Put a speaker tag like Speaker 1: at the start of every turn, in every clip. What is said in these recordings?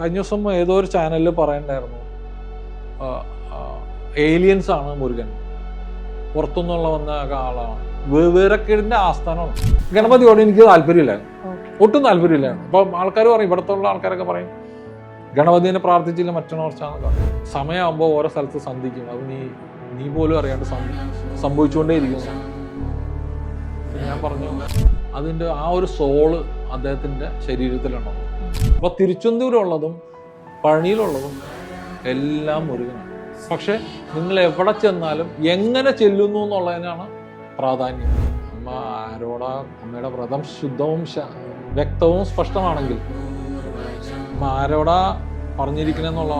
Speaker 1: കഴിഞ്ഞ ദിവസം ഏതോ ഒരു ചാനലിൽ പറയണ്ടായിരുന്നു ഏലിയൻസ് ആണ് മുരുകൻ, പുറത്തുനിന്നുള്ള വന്ന ആളാണ്, വിവരക്കേടിന്റെ ആസ്ഥാനമാണ്. ഗണപതിയോട് എനിക്ക് താല്പര്യമില്ലായിരുന്നു, ഒട്ടും താല്പര്യമില്ലായിരുന്നു. അപ്പം ആൾക്കാർ പറയും, ഇവിടുത്തെ ഉള്ള ആൾക്കാരൊക്കെ പറയും ഗണപതിനെ പ്രാർത്ഥിച്ചില്ല മറ്റൊന്നോർച്ചാന്ന് പറയും. സമയമാകുമ്പോൾ ഓരോ സ്ഥലത്ത് സന്ധിക്കും, അത് നീ പോലും അറിയാണ്ട് സംഭവിച്ചുകൊണ്ടേയിരിക്കുന്നു. ഞാൻ പറഞ്ഞു അതിൻ്റെ ആ ഒരു സോള് അദ്ദേഹത്തിൻ്റെ ശരീരത്തിലുണ്ടോ. അപ്പോൾ തിരുച്ചെന്തൂരുള്ളതും പഴനിയിലുള്ളതും എല്ലാം മുരുകനാണ്. പക്ഷെ നിങ്ങൾ എവിടെ ചെന്നാലും എങ്ങനെ ചെല്ലുന്നു എന്നുള്ളതിനാണ് പ്രാധാന്യം. അമ്മ ആരോടാ, അമ്മയുടെ വ്രതം ശുദ്ധവും വ്യക്തവും സ്പഷ്ടമാണെങ്കിൽ അമ്മ ആരോടാ പറഞ്ഞിരിക്കണെന്നുള്ള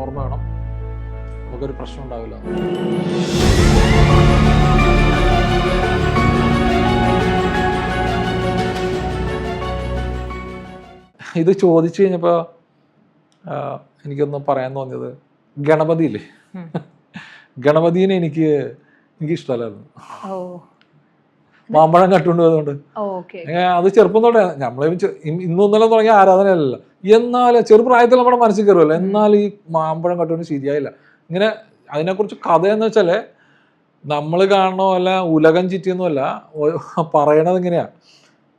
Speaker 1: ഓർമ്മ വേണം, നമുക്കൊരു പ്രശ്നം ഉണ്ടാവില്ല. ഇത് ചോദിച്ചു കഴിഞ്ഞപ്പോൾ എനിക്കൊന്ന് പറയാൻ തോന്നിയത്, ഗണപതി ഇല്ലേ, ഗണപതിനെ എനിക്ക് ഇഷ്ടമല്ലായിരുന്നു. മാമ്പഴം കട്ടുകൊണ്ട് പോയതുകൊണ്ട് അത് ചെറുപ്പം തൊട്ടേ നമ്മളെ ഇന്നൊന്നല്ല തുടങ്ങിയ ആരാധനയല്ല. എന്നാൽ ചെറുപ്രായത്തിൽ നമ്മുടെ മനസ്സിൽ കയറുമല്ലോ, എന്നാൽ ഈ മാമ്പഴം കട്ടുകൊണ്ട് ശരിയായില്ല. ഇങ്ങനെ അതിനെക്കുറിച്ച് കഥയെന്ന് വെച്ചാൽ നമ്മൾ കാണണോ അല്ല ഉലകം ചുറ്റിയൊന്നുമല്ല, പറയണത് ഇങ്ങനെയാ.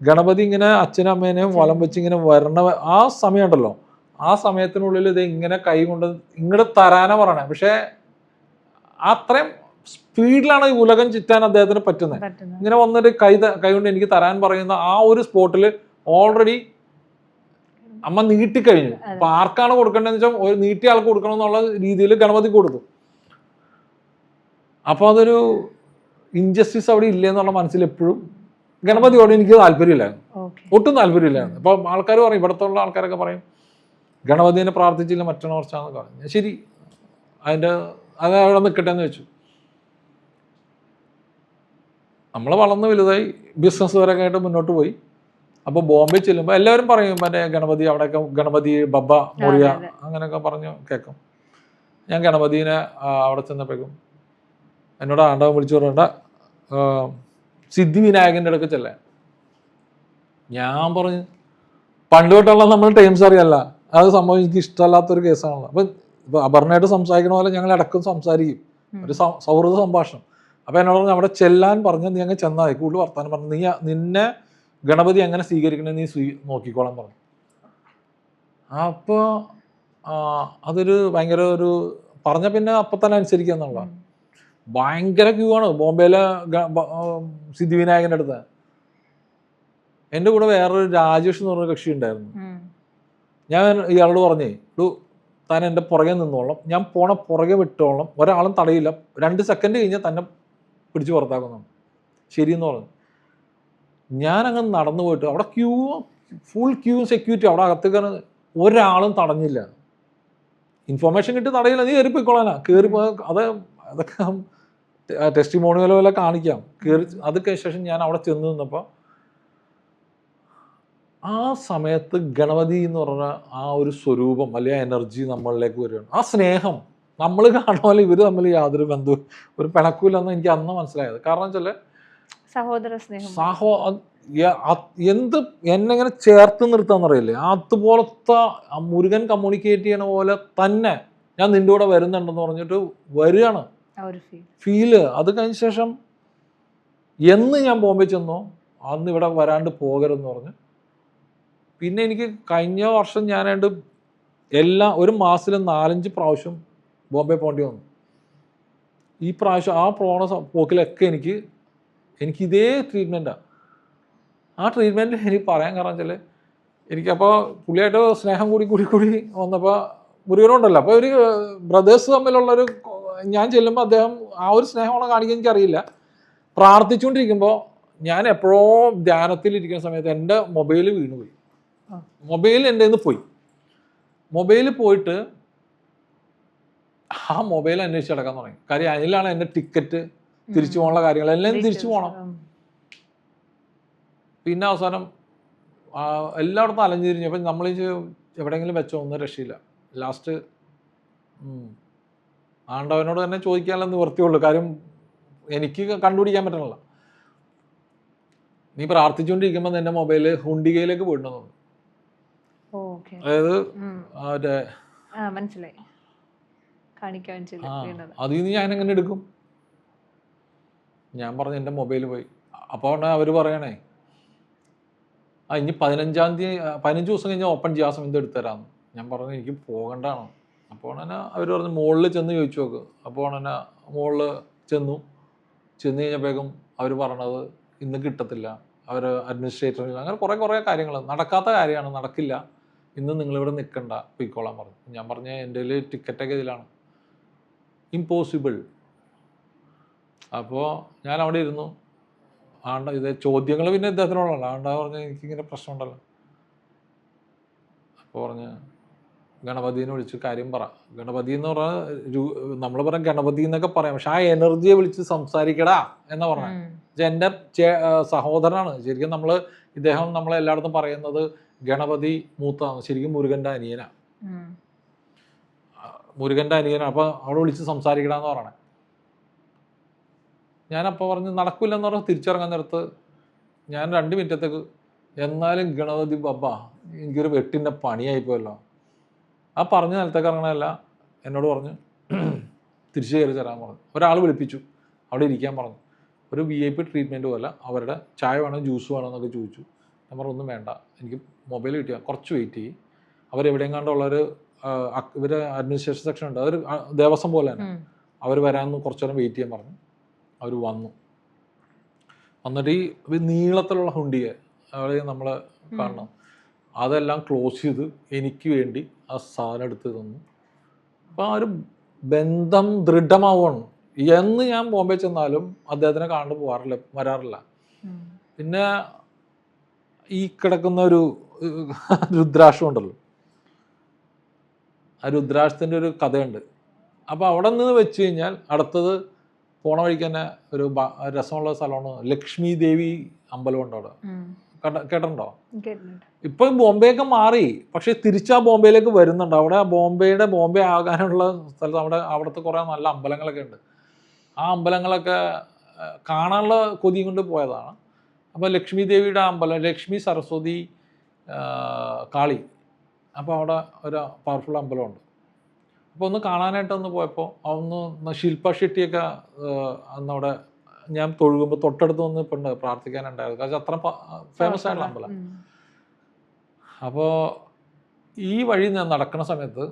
Speaker 1: ഗണപതി ഇങ്ങനെ അച്ഛനും അമ്മേനെയും വലം വെച്ച് ഇങ്ങനെ വരണ ആ സമയം ഉണ്ടല്ലോ, ആ സമയത്തിനുള്ളിൽ ഇത് ഇങ്ങനെ കൈ കൊണ്ട് ഇങ്ങോട്ട് തരാനാ പറയണേ. പക്ഷെ അത്രയും സ്പീഡിലാണ് ഈ ഉലകം ചുറ്റാൻ അദ്ദേഹത്തിന് പറ്റുന്നത്. ഇങ്ങനെ വന്നിട്ട് കൈ കൊണ്ട് എനിക്ക് തരാൻ പറയുന്ന ആ ഒരു സ്പോട്ടിൽ ഓൾറെഡി അമ്മ നീട്ടിക്കഴിഞ്ഞു. അപ്പൊ ആർക്കാണ് കൊടുക്കേണ്ടതെന്ന് വെച്ചാൽ ഒരു നീട്ടിയ ആൾക്ക് കൊടുക്കണം എന്നുള്ള രീതിയിൽ ഗണപതി കൊടുത്തു. അപ്പൊ അതൊരു ഇൻജസ്റ്റിസ് അവിടെ ഇല്ല എന്നുള്ള മനസ്സിൽ എപ്പോഴും ഗണപതിയോട് എനിക്ക് താല്പര്യമില്ലായിരുന്നു, ഒട്ടും താല്പര്യമില്ലായിരുന്നു. അപ്പൊ ആൾക്കാർ പറയും, ഇവിടുത്തെ ഉള്ള ആൾക്കാരൊക്കെ പറയും ഗണപതിനെ പ്രാർത്ഥിച്ചില്ല മറ്റൊന്നോർച്ചാന്ന് പറഞ്ഞു. ശരി, അത് അവിടെ നിൽക്കട്ടെ എന്ന് വെച്ചു. നമ്മൾ വളർന്ന് വലുതായി ബിസിനസ് വരെയൊക്കെ ആയിട്ട് മുന്നോട്ട് പോയി. അപ്പോൾ ബോംബെ ചെല്ലുമ്പോൾ എല്ലാവരും പറയും മറ്റേ ഗണപതി, അവിടെയൊക്കെ ഗണപതി ബബ്ബ മൊറിയ അങ്ങനെയൊക്കെ പറഞ്ഞു കേൾക്കും. ഞാൻ ഗണപതിനെ അവിടെ ചെന്നപ്പോഴേക്കും എന്നോട് ആണ്ടവൻ വിളിച്ചു പറയണ്ട, സിദ്ധി വിനായകൻ്റെ അടുക്ക് ചെല്ലാൻ. ഞാൻ പറഞ്ഞു പണ്ട് തൊട്ടുള്ള നമ്മൾ ടൈംസ് അറിയല്ല, അത് സംഭവം എനിക്ക് ഇഷ്ടമല്ലാത്തൊരു കേസാണല്ലോ. അപ്പം ഇപ്പോൾ അപർണയായിട്ട് സംസാരിക്കണ പോലെ ഞങ്ങൾ ഇടയ്ക്കും സംസാരിക്കും, ഒരു സൗഹൃദ സംഭാഷണം. അപ്പം എന്നോട് പറഞ്ഞു അവിടെ ചെല്ലാൻ പറഞ്ഞ് നീ അങ്ങ് ചെന്നാൽ കൂടുതൽ വർത്താനം പറഞ്ഞു, നിന്നെ ഗണപതി എങ്ങനെ സ്വീകരിക്കണേ നീ നോക്കിക്കോളാൻ പറഞ്ഞു. അപ്പോൾ അതൊരു ഭയങ്കര ഒരു പറഞ്ഞ പിന്നെ അപ്പം തന്നെ അനുസരിക്കുക എന്നുള്ള ഭയങ്കര ക്യൂ ആണ് ബോംബെയിലെ സിദ്ധിവിനായകൻ്റെ അടുത്ത്. എൻ്റെ കൂടെ വേറൊരു രാജേഷ് എന്ന് പറഞ്ഞ കക്ഷി ഉണ്ടായിരുന്നു. ഞാൻ ഇയാളോട് പറഞ്ഞേ, താൻ എൻ്റെ പുറകെ നിന്നോളാം, ഞാൻ പുറകെ വിട്ടോളാം, ഒരാളും തടയില്ല, 2 സെക്കൻഡ് കഴിഞ്ഞാൽ തന്നെ പിടിച്ച് പുറത്താക്കുന്നു. ശരിയെന്ന് പറഞ്ഞു. ഞാനങ്ങ് നടന്നു പോയിട്ട് അവിടെ ഫുൾ ക്യൂ സെക്യൂരിറ്റി, അവിടെ അകത്തേക്ക് ഒരാളും തടഞ്ഞില്ല. ഇൻഫോർമേഷൻ കിട്ടി തടയില്ല, നീ കയറി പോയിക്കോളാനാ. കയറി പോയ അതൊക്കെ ടെസ്റ്റിമോണിയലോ വല്ല കാണിക്കാം. കയറി അതൊക്കെ ശേഷം ഞാൻ അവിടെ ചെന്ന് നിന്നപ്പോൾ ആ സമയത്ത് ഗണപതി എന്ന് പറഞ്ഞ ആ ഒരു സ്വരൂപം അല്ലെങ്കിൽ എനർജി നമ്മളിലേക്ക് വരികയാണ്. ആ സ്നേഹം നമ്മൾ കാണുമ്പോൾ ഇവർ തമ്മിൽ യാതൊരു ബന്ധവും ഒരു പിണക്കൂലെന്ന് എനിക്ക് അന്ന് മനസ്സിലായത്. കാരണം വെച്ചാൽ
Speaker 2: സഹോദര സ്നേഹം,
Speaker 1: എന്ത് എന്നെ ഇങ്ങനെ ചേർത്ത് നിർത്താന്നറിയില്ലേ, അതുപോലത്തെ മുരുകൻ കമ്മ്യൂണിക്കേറ്റ് ചെയ്യണ പോലെ തന്നെ ഞാൻ നിന്റെ കൂടെ വരുന്നുണ്ടെന്ന് പറഞ്ഞിട്ട് വരികയാണ് ഫീല്. അത് കഴിഞ്ഞ ശേഷം എന്ന് ഞാൻ ബോംബെ ചെന്നോ അന്ന് ഇവിടെ വരാണ്ട് പോകരുതെന്ന് പറഞ്ഞു. പിന്നെ എനിക്ക് കഴിഞ്ഞ വർഷം ഞാനായിട്ട് ഒരു മാസത്തിലും 4-5 പ്രാവശ്യം ബോംബെ പോകേണ്ടി വന്നു. ഈ പ്രാവശ്യം ആ പോണ പോക്കിലൊക്കെ എനിക്ക് ഇതേ ട്രീറ്റ്മെൻറ്റാണ്. ആ ട്രീറ്റ്മെൻറ്റ് എനിക്ക് പറയാൻ കാരണം വെച്ചാൽ എനിക്കപ്പോൾ പുള്ളിയായിട്ട് സ്നേഹം കൂടി വന്നപ്പോൾ മുരുകനുണ്ടല്ലോ, അപ്പോൾ ഒരു ബ്രദേഴ്സ് തമ്മിലുള്ളൊരു ഞാൻ ചെല്ലുമ്പോൾ അദ്ദേഹം ആ ഒരു സ്നേഹമാണോ കാണിക്കാൻ എനിക്കറിയില്ല. പ്രാർത്ഥിച്ചുകൊണ്ടിരിക്കുമ്പോൾ ഞാൻ എപ്പോഴോ ധ്യാനത്തിലിരിക്കുന്ന സമയത്ത് എൻ്റെ മൊബൈൽ വീണുപോയി. മൊബൈൽ എൻ്റെ നിന്ന് പോയി. മൊബൈൽ പോയിട്ട് ആ മൊബൈൽ അന്വേഷിച്ച് നടക്കാൻ തുടങ്ങി. കാര്യം അതിലാണ് എൻ്റെ ടിക്കറ്റ്, തിരിച്ചു പോകാനുള്ള കാര്യങ്ങളെല്ലാം തിരിച്ചു പോകണം. പിന്നെ അവസാനം എല്ലായിടത്തും അലഞ്ഞിരിഞ്ഞു. അപ്പം നമ്മൾ എവിടെയെങ്കിലും വെച്ചോ ഒന്നും രക്ഷയില്ല. ലാസ്റ്റ് ആണ്ടവനോട് തന്നെ ചോദിക്കാനുള്ള നിവൃത്തിയുള്ളൂ. കാര്യം എനിക്ക് കണ്ടുപിടിക്കാൻ പറ്റണല്ലോ. നീ പ്രാർത്ഥിച്ചുകൊണ്ടിരിക്കുമ്പോൾ എൻ്റെ മൊബൈൽ ഹുണ്ടികയിലേക്ക് പോയിട്ടുണ്ടെന്ന് തോന്നുന്നു.
Speaker 2: ഓക്കെ
Speaker 1: അതായത് മറ്റേ
Speaker 2: മനസ്സിലായി. കാണിക്കാൻ വീണത്.
Speaker 1: അതിൽ നിന്ന് ഞാൻ എങ്ങനെ എടുക്കും? ഞാൻ പറഞ്ഞു എൻ്റെ മൊബൈൽ പോയി. അപ്പോൾ അവർ പറയണേ ഇനി 15 ദിവസം കഴിഞ്ഞാൽ ഓപ്പൺ ചെയ്യാൻ സമയത്ത് എടുത്തരാമെന്ന്. ഞാൻ പറഞ്ഞു എനിക്ക് പോകണ്ടാണ്. അപ്പോൾ തന്നെ അവർ പറഞ്ഞു മുകളിൽ ചെന്ന് ചോദിച്ചു നോക്ക്. അപ്പോൾ തന്നെ മുകളിൽ ചെന്ന് കഴിഞ്ഞപ്പോഴേക്കും അവർ പറഞ്ഞത് ഇന്ന് കിട്ടത്തില്ല, അവർ അഡ്മിനിസ്ട്രേറ്ററിൽ അങ്ങനെ കുറേ കാര്യങ്ങൾ നടക്കാത്ത കാര്യമാണ്, നടക്കില്ല, ഇന്ന് നിങ്ങളിവിടെ നിൽക്കണ്ട, പോയിക്കോളാൻ പറഞ്ഞു. ഞാൻ പറഞ്ഞ എൻ്റെ കയ്യിൽ ടിക്കറ്റൊക്കെ ഇതിലാണ്, ഇമ്പോസിബിൾ. അപ്പോൾ ഞാൻ അവിടെ ഇരുന്നു. ഇത് ചോദ്യങ്ങൾ പിന്നെ ഇദ്ദേഹത്തിനോടാണ്. പറഞ്ഞ എനിക്കിങ്ങനെ പ്രശ്നമുണ്ടല്ലോ. അപ്പോൾ പറഞ്ഞ് ഗണപതിനെ വിളിച്ച് കാര്യം പറ. ഗണപതി എന്ന് പറഞ്ഞാൽ നമ്മൾ പറയാം ഗണപതി എന്നൊക്കെ പറയാം, പക്ഷെ ആ എനർജിയെ വിളിച്ച് സംസാരിക്കടാ എന്നാ പറഞ്ഞത്. എൻ്റെ സഹോദരനാണ് ശരിക്കും. ഇദ്ദേഹം നമ്മളെല്ലായിടത്തും പറയുന്നത് ഗണപതി മൂത്താണ്, ശരിക്കും മുരുകൻ്റെ അനിയനാണ്. മുരുകൻ്റെ അനിയനാണ്. അപ്പോൾ അവിടെ വിളിച്ച് സംസാരിക്കടാന്ന് പറയണേ. ഞാനപ്പോൾ പറഞ്ഞ് നടക്കില്ലെന്ന് പറഞ്ഞ് തിരിച്ചിറങ്ങാൻ നേരത്ത് ഞാൻ 2 മിനിറ്റത്തേക്ക് എന്നാലും ഗണപതി ബബ്ബ എനിക്കൊരു വെട്ടിൻ്റെ പണിയായിപ്പോയല്ലോ. ആ പറഞ്ഞ നിലത്തേക്ക് ഇറങ്ങണമല്ല എന്നോട് പറഞ്ഞ് തിരിച്ചു കയറി തരാൻ പറഞ്ഞു. ഒരാൾ വിളിപ്പിച്ചു, അവിടെ ഇരിക്കാൻ പറഞ്ഞു. ഒരു VIP ട്രീറ്റ്മെൻറ്റ് പോലെ അവരുടെ ചായ വേണോ ജ്യൂസ് വേണോ എന്നൊക്കെ ചോദിച്ചു. ഞാൻ പറഞ്ഞു ഒന്നും വേണ്ട, എനിക്ക് മൊബൈൽ കിട്ടിയാൽ കുറച്ച് വെയിറ്റ് ചെയ്യും. അവരെവിടെയും കണ്ടുള്ളൊരു ഇവർ അഡ്മിനിസ്ട്രേഷൻ സെക്ഷൻ ഉണ്ട്, അതൊരു ദേവസ്വം പോലെ തന്നെ. അവർ വരാമെന്ന് കുറച്ചു നേരം വെയിറ്റ് ചെയ്യാൻ പറഞ്ഞു. അവർ വന്നിട്ട് ഈ നീളത്തിലുള്ള ഹുണ്ടിയെ അവിടെ നമ്മൾ കാണണം, അതെല്ലാം ക്ലോസ് ചെയ്ത് എനിക്ക് വേണ്ടി ആ സാധനം എടുത്ത് തന്നു. അപ്പോൾ ആ ഒരു ബന്ധം ദൃഢമാവുകയാണ്. എന്ന് ഞാൻ ബോംബെ ചെന്നാലും അദ്ദേഹത്തിനെ കാണാണ്ട് വരാറില്ല. പിന്നെ ഈ കിടക്കുന്ന ഒരു രുദ്രാക്ഷം ഉണ്ടല്ലോ, ആ രുദ്രാക്ഷത്തിൻ്റെ ഒരു കഥയുണ്ട്. അപ്പോൾ അവിടെ നിന്ന് വെച്ച് കഴിഞ്ഞാൽ അടുത്തത് പോണ വഴിക്ക് തന്നെ ഒരു രസമുള്ള സ്ഥലമാണ് ലക്ഷ്മി ദേവി അമ്പലമുണ്ട് അവിടെ. കേട്ടിട്ടുണ്ടോ? ഇപ്പൊ ബോംബെയൊക്കെ മാറി, പക്ഷെ തിരിച്ചാ ബോംബെയിലേക്ക് വരുന്നുണ്ട്. അവിടെ ബോംബെ ആകാനുള്ള സ്ഥലത്ത് അവിടുത്തെ കുറേ നല്ല അമ്പലങ്ങളൊക്കെ ഉണ്ട്. ആ അമ്പലങ്ങളൊക്കെ കാണാനുള്ള കൊതിയും കൊണ്ട് പോയതാണ്. അപ്പോൾ ലക്ഷ്മി ദേവിയുടെ അമ്പലം, ലക്ഷ്മി സരസ്വതി കാളി, അപ്പോൾ അവിടെ ഒരു പവർഫുൾ അമ്പലമുണ്ട്. അപ്പോൾ ഒന്ന് കാണാനായിട്ടൊന്ന് പോയപ്പോൾ ഒന്ന് ശില്പ ഷെട്ടിയൊക്കെ അന്നവിടെ ഞാൻ തൊഴുകുമ്പോൾ തൊട്ടടുത്ത് വന്ന് ഇപ്പം പ്രാർത്ഥിക്കാനുണ്ടായിരുന്നു. കാരണം അത്ര ഫേമസ് ആയിട്ടുള്ള അമ്പലം. അപ്പോൾ ഈ വഴി ഞാൻ നടക്കുന്ന സമയത്ത്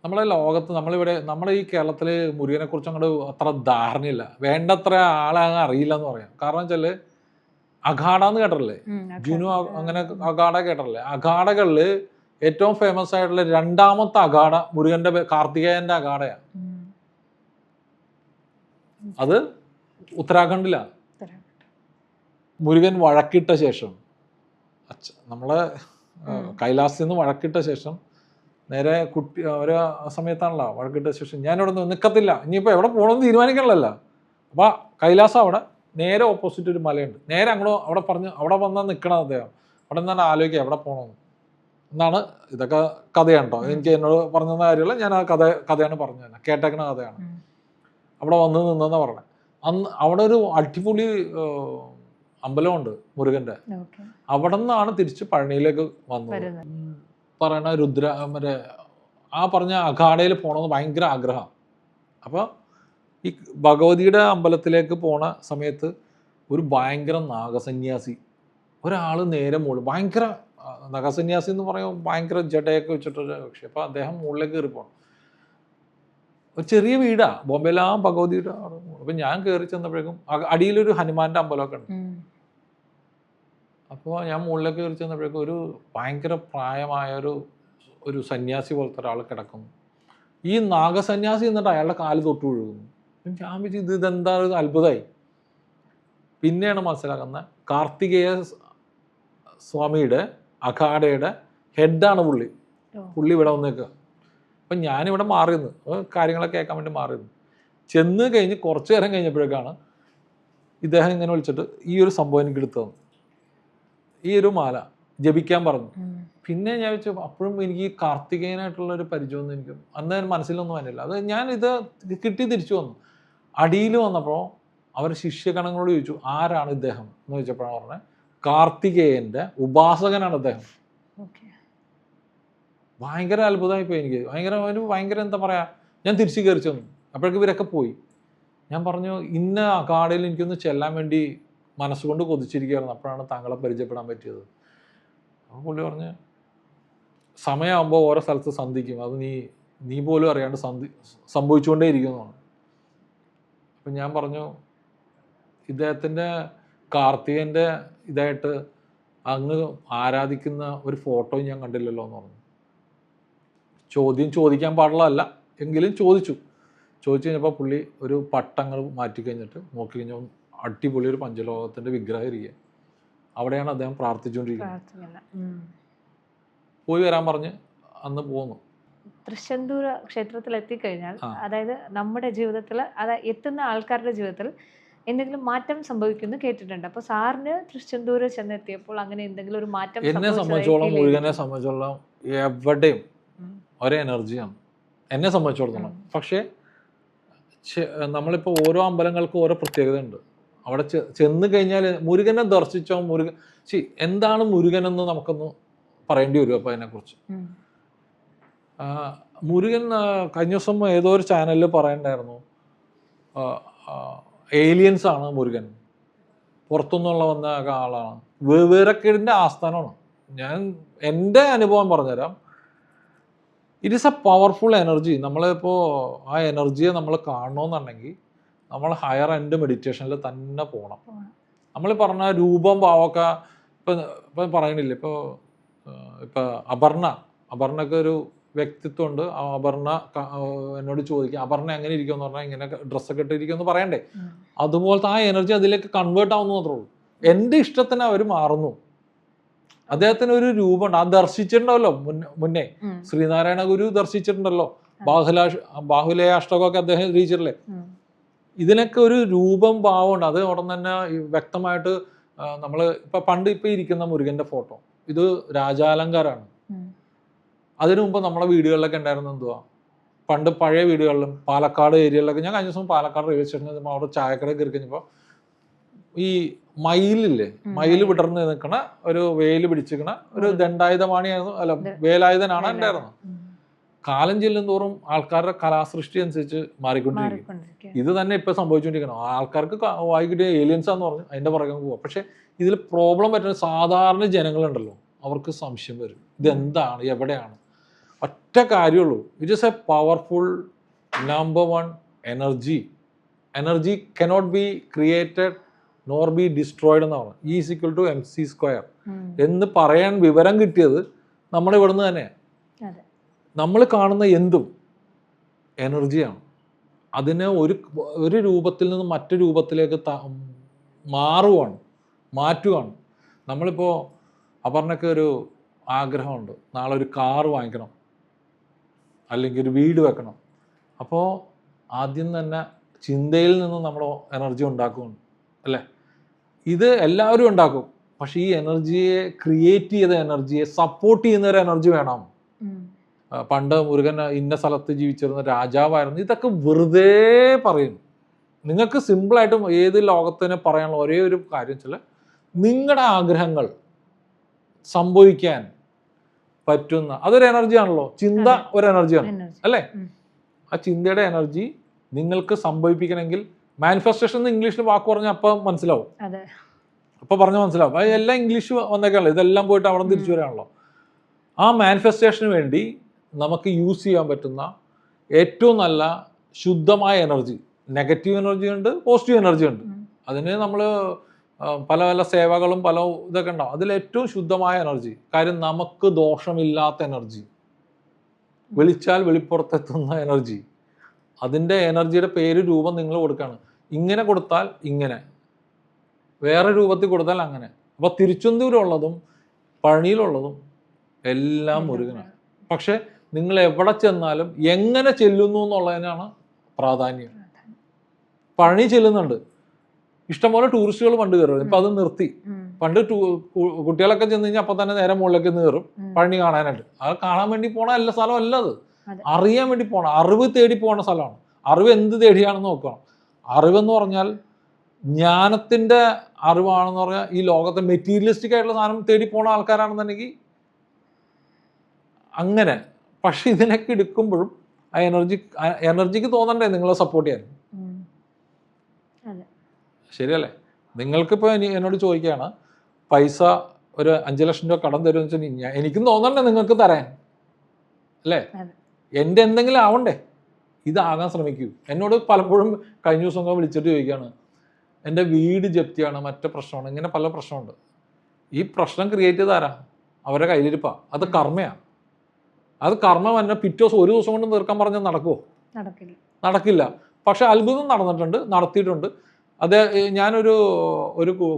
Speaker 1: നമ്മളെ ലോകത്ത് നമ്മളെ ഈ കേരളത്തിൽ മുരുകനെ കുറിച്ച് അങ്ങോട്ട് അത്ര ധാരണയില്ല, വേണ്ടത്ര ആളെ അങ്ങ് അറിയില്ല എന്ന് പറയാം. കാരണം വെച്ചാൽ അഖാഡ എന്ന് കേട്ടിട്ടില്ലേ? ജുനു അങ്ങനെ അഖാഡ കേട്ടിട്ടില്ലേ? അഖാഡകളിൽ ഏറ്റവും ഫേമസ് ആയിട്ടുള്ള 2ാമത്തെ അഖാഡ മുരുകന്റെ കാർത്തികേയന്റെ അഖാഡയാണ്. അത് ഉത്തരാഖണ്ഡിലാണ്. മുരുകൻ വഴക്കിട്ട ശേഷം നമ്മളെ കൈലാസത്തിൽ നിന്ന് വഴക്കിട്ട ശേഷം നേരെ ഒരു സമയത്താണല്ലോ വഴക്കിട്ട ശേഷം ഞാൻ ഇവിടെ നിൽക്കത്തില്ല, ഇനിയിപ്പോൾ എവിടെ പോകണമെന്ന് തീരുമാനിക്കണമല്ലോ. അപ്പോൾ കൈലാസം അവിടെ നേരെ ഓപ്പോസിറ്റ് ഒരു മലയുണ്ട്. നേരെ അങ്ങോട്ട് അവിടെ വന്നാൽ നിൽക്കണം അദ്ദേഹം. അവിടെ നിന്നാണ് ആലോചിക്കുക എവിടെ പോകണമെന്ന് എന്നാണ്. ഇതൊക്കെ കഥയാണ് കേട്ടോ, എനിക്ക് എന്നോട് പറഞ്ഞ കാര്യമല്ല, ഞാൻ ആ കഥയാണ് പറഞ്ഞു തന്നെ, കേട്ടേക്കണ കഥയാണ്. അവിടെ വന്ന് നിന്നെന്നാ പറഞ്ഞത്. അന്ന് അവിടെ ഒരു അടിപൊളി അമ്പലമുണ്ട് മുരുകന്റെ. അവിടെ നിന്നാണ് തിരിച്ച് പഴനിയിലേക്ക് വന്നത്. പറയണ മറ്റേ ആ പറഞ്ഞ അഖാഡയിൽ പോകണമെന്ന് ഭയങ്കര ആഗ്രഹം. അപ്പോൾ ഈ ഭഗവതിയുടെ അമ്പലത്തിലേക്ക് പോണ സമയത്ത് ഒരു ഭയങ്കര നാഗസന്യാസി ഒരാൾ നേരെ മുകളിൽ, ഭയങ്കര നാഗസന്യാസി എന്ന് പറയുമ്പോൾ ഭയങ്കര ജടയൊക്കെ വെച്ചിട്ടൊരു പക്ഷേ. അപ്പോൾ അദ്ദേഹം മുകളിലേക്ക് കയറി പോകണം. ഒരു ചെറിയ വീടാ ബോംബെയിലെ ആ ഭഗവതിയുടെ. അപ്പം ഞാൻ കയറി ചെന്നപ്പോഴേക്കും അടിയിലൊരു ഹനുമാന്റെ അമ്പലമൊക്കെ ഉണ്ട്. അപ്പോൾ ഞാൻ മുകളിലേക്ക് കയറി ചെന്നപ്പോഴേക്കും ഒരു ഭയങ്കര പ്രായമായ ഒരു സന്യാസി പോലത്തെ ഒരാൾ കിടക്കുന്നു. ഈ നാഗസന്യാസി എന്നിട്ട് അയാളുടെ കാല് തൊട്ട് വീഴുന്നു. ഞാൻ വിചാരിച്ചു ഇതെന്താ ഒരു അത്ഭുതമായി. പിന്നെയാണ് മനസ്സിലാക്കുന്നത് കാർത്തികേയ സ്വാമിയുടെ അഖാഡയുടെ ഹെഡാണ് പുള്ളി ഇവിടെ വന്നേക്കുക. അപ്പം ഞാനിവിടെ മാറിയിരുന്നു, കാര്യങ്ങളൊക്കെ കേൾക്കാൻ വേണ്ടി മാറിയിരുന്നു. ചെന്ന് കഴിഞ്ഞ് കുറച്ച് നേരം കഴിഞ്ഞപ്പോഴേക്കാണ് ഇദ്ദേഹം ഇങ്ങനെ വിളിച്ചിട്ട് ഈ ഒരു സംഭവം എനിക്ക് എടുത്തു തന്നു, ഈ ഒരു മാല ജപിക്കാൻ പറഞ്ഞു. പിന്നെ ഞാൻ വെച്ചു അപ്പോഴും എനിക്ക് ഈ കാർത്തികേയനായിട്ടുള്ളൊരു പരിചയമൊന്നും എനിക്ക് അന്ന് മനസ്സിലൊന്നും വന്നില്ല. അത് ഞാൻ ഇത് കിട്ടി തിരിച്ചു വന്നു. അടിയിൽ വന്നപ്പോൾ അവർ ശിഷ്യഗണങ്ങളോട് ചോദിച്ചു ആരാണ് ഇദ്ദേഹം എന്ന് ചോദിച്ചപ്പോഴാണ് പറഞ്ഞത് കാർത്തികേയന്റെ ഉപാസകനാണ് അദ്ദേഹം. ഭയങ്കര അത്ഭുതമായിപ്പോയി എനിക്ക്. ഭയങ്കര എന്താ പറയുക, ഞാൻ തിരിച്ചു കയറി ചെന്നു. അപ്പോഴേക്കും ഇവരൊക്കെ പോയി. ഞാൻ പറഞ്ഞു, ഇന്ന കാടിൽ എനിക്കൊന്ന് ചെല്ലാൻ വേണ്ടി മനസ്സുകൊണ്ട് കൊതിച്ചിരിക്കുകയായിരുന്നു, അപ്പോഴാണ് താങ്കളെ പരിചയപ്പെടാൻ പറ്റിയത്. അപ്പോൾ പുള്ളി പറഞ്ഞ്, സമയമാകുമ്പോൾ ഓരോ സ്ഥലത്ത് സന്ധിക്കും, അത് നീ പോലും അറിയാണ്ട് സംഭവിച്ചുകൊണ്ടേ ഇരിക്കുന്നതാണ്. അപ്പം ഞാൻ പറഞ്ഞു, ഇദ്ദേഹത്തിൻ്റെ കാർത്തികൻ്റെ ഇതായിട്ട് അങ്ങ് ആരാധിക്കുന്ന ഒരു ഫോട്ടോയും ഞാൻ കണ്ടില്ലല്ലോ എന്ന് പറഞ്ഞു. ചോദിക്കാൻ പാടുള്ളതല്ല, എങ്കിലും ചോദിച്ചു കഴിഞ്ഞപ്പോൾ പുള്ളി ഒരു പട്ടങ്ങൾ മാറ്റി കഴിഞ്ഞിട്ട് നോക്കി കഴിഞ്ഞാൽ അടിപൊളി ഒരു പഞ്ചലോകത്തിൻ്റെ വിഗ്രഹം ഇരിക്കുക. അവിടെയാണ് അദ്ദേഹം പ്രാർത്ഥിച്ചുകൊണ്ടിരിക്കുന്നത്. പോയി വരാൻ പറഞ്ഞ് അന്ന് പോന്നു.
Speaker 2: തൃശ്ശൂർ ക്ഷേത്രത്തിൽ എത്തിക്കഴിഞ്ഞാൽ, അതായത് നമ്മുടെ ജീവിതത്തിൽ എത്തുന്ന ആൾക്കാരുടെ ജീവിതത്തിൽ എന്തെങ്കിലും മാറ്റം സംഭവിക്കുന്നു കേട്ടിട്ടുണ്ട്. അപ്പൊ സാറിന് തൃശ്ശൂർ ചെന്നെത്തിയപ്പോൾ അങ്ങനെ എന്തെങ്കിലും ഒരു മാറ്റം?
Speaker 1: എന്നെ സംബന്ധിച്ചോളം, മുരുകനെ സംബന്ധിച്ചോളം എവിടെയും ഒരേ എനർജിയാണ് എന്നെ സംബന്ധിച്ചിടത്തോളം. പക്ഷേ നമ്മളിപ്പോൾ ഓരോ അമ്പലങ്ങൾക്കും ഓരോ പ്രത്യേകത ഉണ്ട്. അവിടെ ചെന്ന് കഴിഞ്ഞാൽ മുരുകനെ ദർശിച്ചോ, എന്താണ് മുരുകനെന്ന് നമുക്കൊന്ന് പറയേണ്ടി വരും. അപ്പോൾ അതിനെക്കുറിച്ച് മുരുകൻ കഴിഞ്ഞ ദിവസം ഏതോ ഒരു ചാനലിൽ പറയണ്ടായിരുന്നു, ഏലിയൻസ് ആണ് മുരുകൻ, പുറത്തുനിന്നുള്ള വന്ന ആളാണ്, വിവരക്കേടിൻ്റെ ആസ്ഥാനമാണ്. ഞാൻ എൻ്റെ അനുഭവം പറഞ്ഞുതരാം. It is A powerful energy. നമ്മളിപ്പോൾ ആ എനർജിയെ നമ്മൾ കാണണമെന്നുണ്ടെങ്കിൽ നമ്മൾ ഹയർ എൻഡ് മെഡിറ്റേഷനിൽ തന്നെ പോകണം. നമ്മൾ പറഞ്ഞ രൂപം ഭാവമൊക്കെ ഇപ്പം പറയണില്ല. ഇപ്പോൾ അപർണക്ക് ഒരു വ്യക്തിത്വമുണ്ട്. അപർണ എന്നോട് ചോദിക്കുക, അപർണ എങ്ങനെ ഇരിക്കുമെന്ന് പറഞ്ഞാൽ ഇങ്ങനെ ഡ്രസ്സൊക്കെ ഇട്ടിരിക്കുമെന്ന് പറയണ്ടേ. അതുപോലത്തെ ആ എനർജി അതിലേക്ക് കൺവേർട്ട് ആവുന്നു മാത്രമേ ഉള്ളൂ. എൻ്റെ ഇഷ്ടത്തിന് അവർ മാറുന്നു. അദ്ദേഹത്തിന് ഒരു രൂപമുണ്ട്, അത് ദർശിച്ചിട്ടുണ്ടല്ലോ മുന്നേ. ശ്രീനാരായണ ഗുരു ദർശിച്ചിട്ടുണ്ടല്ലോ, ബാഹുലേയാഷ്ടകമൊക്കെ അദ്ദേഹം രചിച്ചിട്ടില്ലേ. ഇതിനൊക്കെ ഒരു രൂപം ഭാവമുണ്ട്. അത് ഉടൻ തന്നെ വ്യക്തമായിട്ട് നമ്മൾ പണ്ട് ഇരിക്കുന്ന മുരുകന്റെ ഫോട്ടോ, ഇത് രാജാലങ്കാരാണ്. അതിനു മുമ്പ് നമ്മളെ വീടുകളിലൊക്കെ ഉണ്ടായിരുന്ന എന്തുവാ, പണ്ട് പഴയ വീടുകളിലും പാലക്കാട് ഏരിയകളിലൊക്കെ, ഞാൻ കഴിഞ്ഞ ദിവസം പാലക്കാട് റെയിൽവേ സ്റ്റേഷനിൽ അവിടെ ചായക്കട കയറി കഴിഞ്ഞപ്പോൾ ഈ മയിലില്ലേ, മയിൽ വിടർന്ന് നിൽക്കണ ഒരു വേല് പിടിച്ചിരിക്കണ ഒരു ദണ്ഡായുധമാണിയായിരുന്നു, അല്ല വേലായുധനാണ് ഉണ്ടായിരുന്നത്. കാലം ചെല്ലും തോറും ആൾക്കാരുടെ കലാസൃഷ്ടി അനുസരിച്ച് മാറിക്കൊണ്ടിരിക്കും. ഇത് തന്നെ ഇപ്പൊ സംഭവിച്ചുകൊണ്ടിരിക്കണം. ആൾക്കാർക്ക് വായിക്കിട്ടിയ ഏലിയൻസാന്ന് പറഞ്ഞു അതിന്റെ പുറകെ പോവാം. പക്ഷെ ഇതിൽ പ്രോബ്ലം പറ്റുന്ന സാധാരണ ജനങ്ങളുണ്ടല്ലോ, അവർക്ക് സംശയം വരും, ഇതെന്താണ്, എവിടെയാണ്. ഒറ്റ കാര്യമുള്ളൂ, it is A powerful number 1 energy cannot be created nor B destroyed എന്ന് പറഞ്ഞു. E=mc² എന്ന് പറയാൻ വിവരം കിട്ടിയത് നമ്മുടെ ഇവിടുന്ന് തന്നെയാണ്. നമ്മൾ കാണുന്ന എന്തും എനർജിയാണ്. അതിനെ ഒരു രൂപത്തിൽ നിന്ന് മറ്റു രൂപത്തിലേക്ക് മാറ്റുകയാണ്. നമ്മളിപ്പോൾ അപർണയ്ക്ക് ഒരു ആഗ്രഹമുണ്ട്, നാളെ ഒരു കാറ് വാങ്ങിക്കണം, അല്ലെങ്കിൽ ഒരു വീട് വെക്കണം. അപ്പോൾ ആദ്യം തന്നെ ചിന്തയിൽ നിന്ന് നമ്മൾ എനർജി ഉണ്ടാക്കുകയാണ് അല്ലേ. ഇത് എല്ലാവരും ഉണ്ടാക്കും, പക്ഷെ ഈ എനർജിയെ ക്രിയേറ്റ് ചെയ്ത എനർജിയെ സപ്പോർട്ട് ചെയ്യുന്ന ഒരു എനർജി വേണം. പണ്ട് മുരുകൻ ഇന്ന സ്ഥലത്ത് ജീവിച്ചിരുന്ന രാജാവായിരുന്നു, ഇതൊക്കെ വെറുതെ പറയുന്നു. നിങ്ങൾക്ക് സിമ്പിളായിട്ടും ഏത് ലോകത്തിനെ പറയാനുള്ള ഒരേ ഒരു കാര്യം വെച്ചാൽ, നിങ്ങളുടെ ആഗ്രഹങ്ങൾ സംഭവിക്കാൻ പറ്റുന്ന അതൊരു എനർജിയാണല്ലോ. ചിന്ത ഒരു എനർജിയാണ് അല്ലേ. ആ ചിന്തയുടെ എനർജി നിങ്ങൾക്ക് സംഭവിപ്പിക്കണമെങ്കിൽ, മാനിഫെസ്റ്റേഷൻ എന്ന് ഇംഗ്ലീഷിൽ വാക്ക് പറഞ്ഞാൽ അപ്പം മനസ്സിലാവും, അപ്പൊ പറഞ്ഞാൽ മനസ്സിലാവും. അത് എല്ലാം ഇംഗ്ലീഷ് വന്നേക്കാണല്ലോ, ഇതെല്ലാം പോയിട്ട് അവിടെ തിരിച്ചു വരാണല്ലോ. ആ മാനിഫെസ്റ്റേഷന് വേണ്ടി നമുക്ക് യൂസ് ചെയ്യാൻ പറ്റുന്ന ഏറ്റവും നല്ല ശുദ്ധമായ എനർജി, നെഗറ്റീവ് എനർജി ഉണ്ട്, പോസിറ്റീവ് എനർജി ഉണ്ട്. അതിന് നമ്മൾ പല സേവകളും പല ഇതൊക്കെ ഉണ്ടാവും. അതിലേറ്റവും ശുദ്ധമായ എനർജി, കാര്യം നമുക്ക് ദോഷമില്ലാത്ത എനർജി, വിളിച്ചാൽ വെളിപ്പുറത്തെത്തുന്ന എനർജി. അതിൻ്റെ എനർജിയുടെ പേര് രൂപം നിങ്ങൾ കൊടുക്കുകയാണ്. ഇങ്ങനെ കൊടുത്താൽ ഇങ്ങനെ, വേറെ രൂപത്തിൽ കൊടുത്താൽ അങ്ങനെ. അപ്പോൾ തിരുച്ചെന്തൂരുള്ളതും പഴനിയിലുള്ളതും എല്ലാം മുരുകനാണ്. പക്ഷെ നിങ്ങൾ എവിടെ ചെന്നാലും എങ്ങനെ ചെല്ലുന്നു എന്നുള്ളതിനാണ് പ്രാധാന്യം. പഴനി ചെല്ലുന്നുണ്ട്, ഇഷ്ടംപോലെ ടൂറിസ്റ്റുകൾ പണ്ട് കയറും, ഇപ്പം അത് നിർത്തി. പണ്ട് കുട്ടികളൊക്കെ ചെന്ന് കഴിഞ്ഞാൽ അപ്പം തന്നെ നേരെ മുകളിലേക്ക് കയറും പഴനി കാണാനായിട്ട്. അത് കാണാൻ വേണ്ടി പോണ എല്ലാ സ്ഥലം അല്ല, അത് അറിയാൻ വേണ്ടി പോകണം, അറിവ് തേടി പോണ സ്ഥലമാണ്. അറിവ് എന്ത് തേടിയാണെന്ന് നോക്കണം. അറിവെന്ന് പറഞ്ഞാൽ ജ്ഞാനത്തിൻ്റെ അറിവാണെന്ന് പറഞ്ഞാൽ, ഈ ലോകത്തെ മെറ്റീരിയലിസ്റ്റിക് ആയിട്ടുള്ള സാധനം തേടി പോണ ആൾക്കാരാണെന്നുണ്ടെങ്കിൽ അങ്ങനെ പക്ഷെ ഇതിനൊക്കെ എടുക്കുമ്പോഴും ആ എനർജിക്ക് തോന്നണ്ടേ നിങ്ങളെ സപ്പോർട്ട് ചെയ്യാൻ? ശരിയല്ലേ? നിങ്ങൾക്കിപ്പോൾ എന്നോട് ചോദിക്കുകയാണ് പൈസ ഒരു 5 ലക്ഷം രൂപ കടം തരുമെന്ന് വെച്ചാൽ എനിക്കും തോന്നണ്ടേ നിങ്ങൾക്ക് തരാൻ, അല്ലേ? എൻ്റെ എന്തെങ്കിലും ആവണ്ടേ? ഇതാകാൻ ശ്രമിക്കൂ. എന്നോട് പലപ്പോഴും കഴിഞ്ഞ ദിവസം വിളിച്ചിട്ട് ചോദിക്കുകയാണ്, എൻ്റെ വീട് ജപ്തിയാണ്, മറ്റേ പ്രശ്നമാണ്, ഇങ്ങനെ പല പ്രശ്നമുണ്ട്. ഈ പ്രശ്നം ക്രിയേറ്റ് ചെയ്ത് ആരാ? അവരുടെ കയ്യിലിരിപ്പാ. അത് കർമ്മയാണ്. അത് കർമ്മ തന്നെ പിറ്റേ ദിവസം ഒരു ദിവസം കൊണ്ട് തീർക്കാൻ പറഞ്ഞാൽ നടക്കുമോ? നടക്കില്ല. പക്ഷെ അത്ഭുതം നടന്നിട്ടുണ്ട്, നടത്തിയിട്ടുണ്ട്. അത് ഞാനൊരു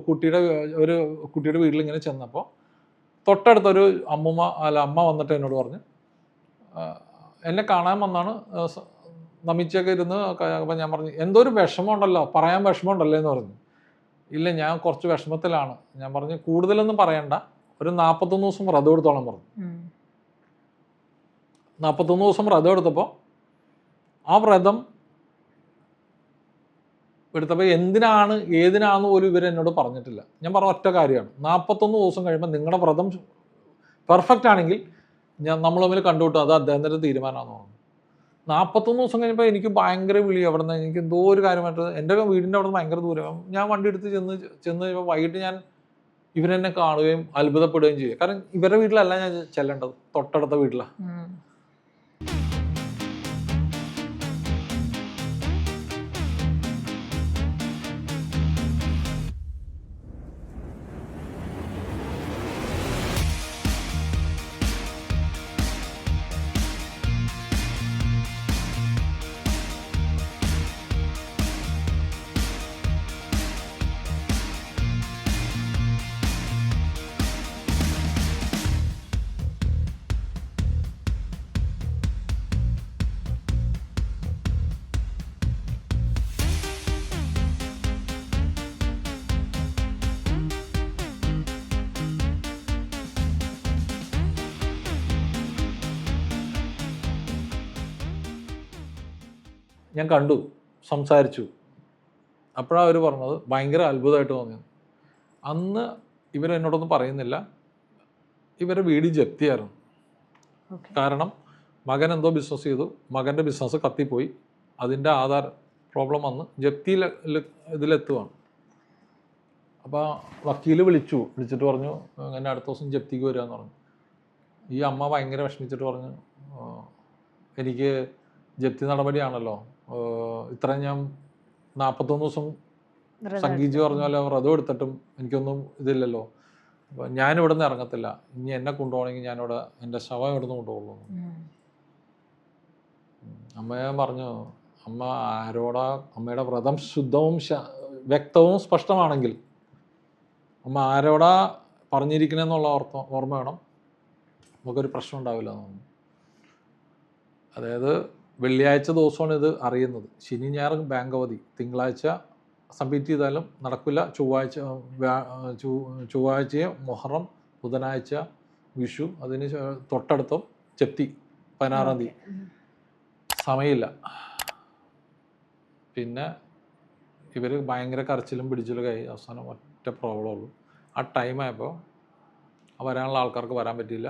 Speaker 1: കുട്ടിയുടെ വീട്ടിൽ ഇങ്ങനെ ചെന്നപ്പോൾ തൊട്ടടുത്തൊരു അമ്മ വന്നിട്ട് എന്നോട് പറഞ്ഞു, എന്നെ കാണാൻ വന്നാണ്, നമിച്ചൊക്കെ ഇരുന്ന്. അപ്പം ഞാൻ പറഞ്ഞു, എന്തോ ഒരു വിഷമമുണ്ടല്ലോ, പറയാൻ വിഷമമുണ്ടല്ലോ എന്ന് പറഞ്ഞു. ഇല്ല, ഞാൻ കുറച്ച് വിഷമത്തിലാണ്. ഞാൻ പറഞ്ഞു, കൂടുതലൊന്നും പറയണ്ട, ഒരു 41 ദിവസം വ്രതം എടുത്തോളം പറഞ്ഞു. 41 ദിവസം വ്രതം എടുത്തപ്പോൾ ആ വ്രതം എടുത്തപ്പോൾ ഏതിനാണെന്ന് പോലും ഇവരെന്നോട് പറഞ്ഞിട്ടില്ല. ഞാൻ പറഞ്ഞ ഒറ്റ കാര്യമാണ്, 41 ദിവസം കഴിയുമ്പോൾ നിങ്ങളുടെ വ്രതം പെർഫെക്റ്റ് ആണെങ്കിൽ നമ്മൾ തമ്മിൽ കണ്ടുകിട്ടും, അത് അദ്ദേഹത്തിൻ്റെ തീരുമാനമാണെന്ന് പറഞ്ഞു. 41 ദിവസം കഴിഞ്ഞപ്പോൾ എനിക്ക് ഭയങ്കര വിളി. അവിടെ നിന്ന് എനിക്ക് എന്തോ ഒരു കാര്യമായിട്ട്, എൻ്റെ വീടിൻ്റെ അവിടെ നിന്ന് ഭയങ്കര ദൂരം. ഞാൻ വണ്ടി എടുത്ത് ചെന്ന് കഴിയുമ്പോൾ വൈകിട്ട് ഞാൻ ഇവരെന്നെ കാണുകയും അത്ഭുതപ്പെടുകയും ചെയ്യും. കാരണം ഇവരുടെ വീട്ടിലല്ല ഞാൻ ചെല്ലേണ്ടത്, തൊട്ടടുത്ത വീട്ടിലാണ്. ഞാൻ കണ്ടു, സംസാരിച്ചു. അപ്പോഴാണ് അവർ പറഞ്ഞത് ഭയങ്കര അത്ഭുതമായിട്ട് തോന്നിയത്. അന്ന് ഇവരെന്നോടൊന്നും പറയുന്നില്ല, ഇവരെ വീട് ജപ്തിയായിരുന്നു. കാരണം മകൻ എന്തോ ബിസിനസ് ചെയ്തു, മകൻ്റെ ബിസിനസ് കത്തിപ്പോയി, അതിൻ്റെ ആധാർ പ്രോബ്ലം വന്ന് ഇതിലെത്തുവാണ്. അപ്പോൾ വക്കീൽ വിളിച്ചിട്ട് പറഞ്ഞു, അങ്ങനെ അടുത്ത ദിവസം ജപ്തിക്ക് വരികയെന്ന് പറഞ്ഞു. ഈ അമ്മ ഭയങ്കര വിഷമിച്ചിട്ട് പറഞ്ഞു, എനിക്ക് ജപ്തി നടപടിയാണല്ലോ, ഇത്രയും ഞാൻ 41 ദിവസം സംഗീജി പറഞ്ഞ പോലെ വ്രതം എടുത്തിട്ടും എനിക്കൊന്നും ഇതില്ലല്ലോ, അപ്പം ഞാനിവിടെ നിന്ന് ഇറങ്ങത്തില്ല, ഇനി എന്നെ കൊണ്ടുപോകണമെങ്കിൽ ഞാനിവിടെ എൻ്റെ ശവം ഇവിടെ നിന്ന് കൊണ്ടുപോകുള്ളൂ. അമ്മയെ പറഞ്ഞു, അമ്മ ആരോടാ, അമ്മയുടെ വ്രതം ശുദ്ധവും വ്യക്തവും സ്പഷ്ടമാണെങ്കിൽ അമ്മ ആരോടാ പറഞ്ഞിരിക്കണമെന്നുള്ള ഓർമ്മ വേണം, നമുക്കൊരു പ്രശ്നം ഉണ്ടാവില്ല എന്ന് പറഞ്ഞു. അതായത് വെള്ളിയാഴ്ച ദിവസമാണ് ഇത് അറിയുന്നത്, ശനി ഞായർ ബാങ്ക് അവധി, തിങ്കളാഴ്ച സബ്മിറ്റ് ചെയ്താലും നടക്കില്ല, ചൊവ്വാഴ്ചയെ മുഹറം, ബുധനാഴ്ച വിഷു, അതിന് തൊട്ടടുത്ത ജപ്തി 16-ാം തീയതി, സമയമില്ല. പിന്നെ ഇവർ ഭയങ്കര കരച്ചിലും പിടിച്ചിലൊക്കെ ആയി. അവസാനം ഒറ്റ പ്രോബ്ലം ഉള്ളൂ, ആ ടൈമായപ്പോൾ വരാനുള്ള ആൾക്കാർക്ക് വരാൻ പറ്റിയില്ല,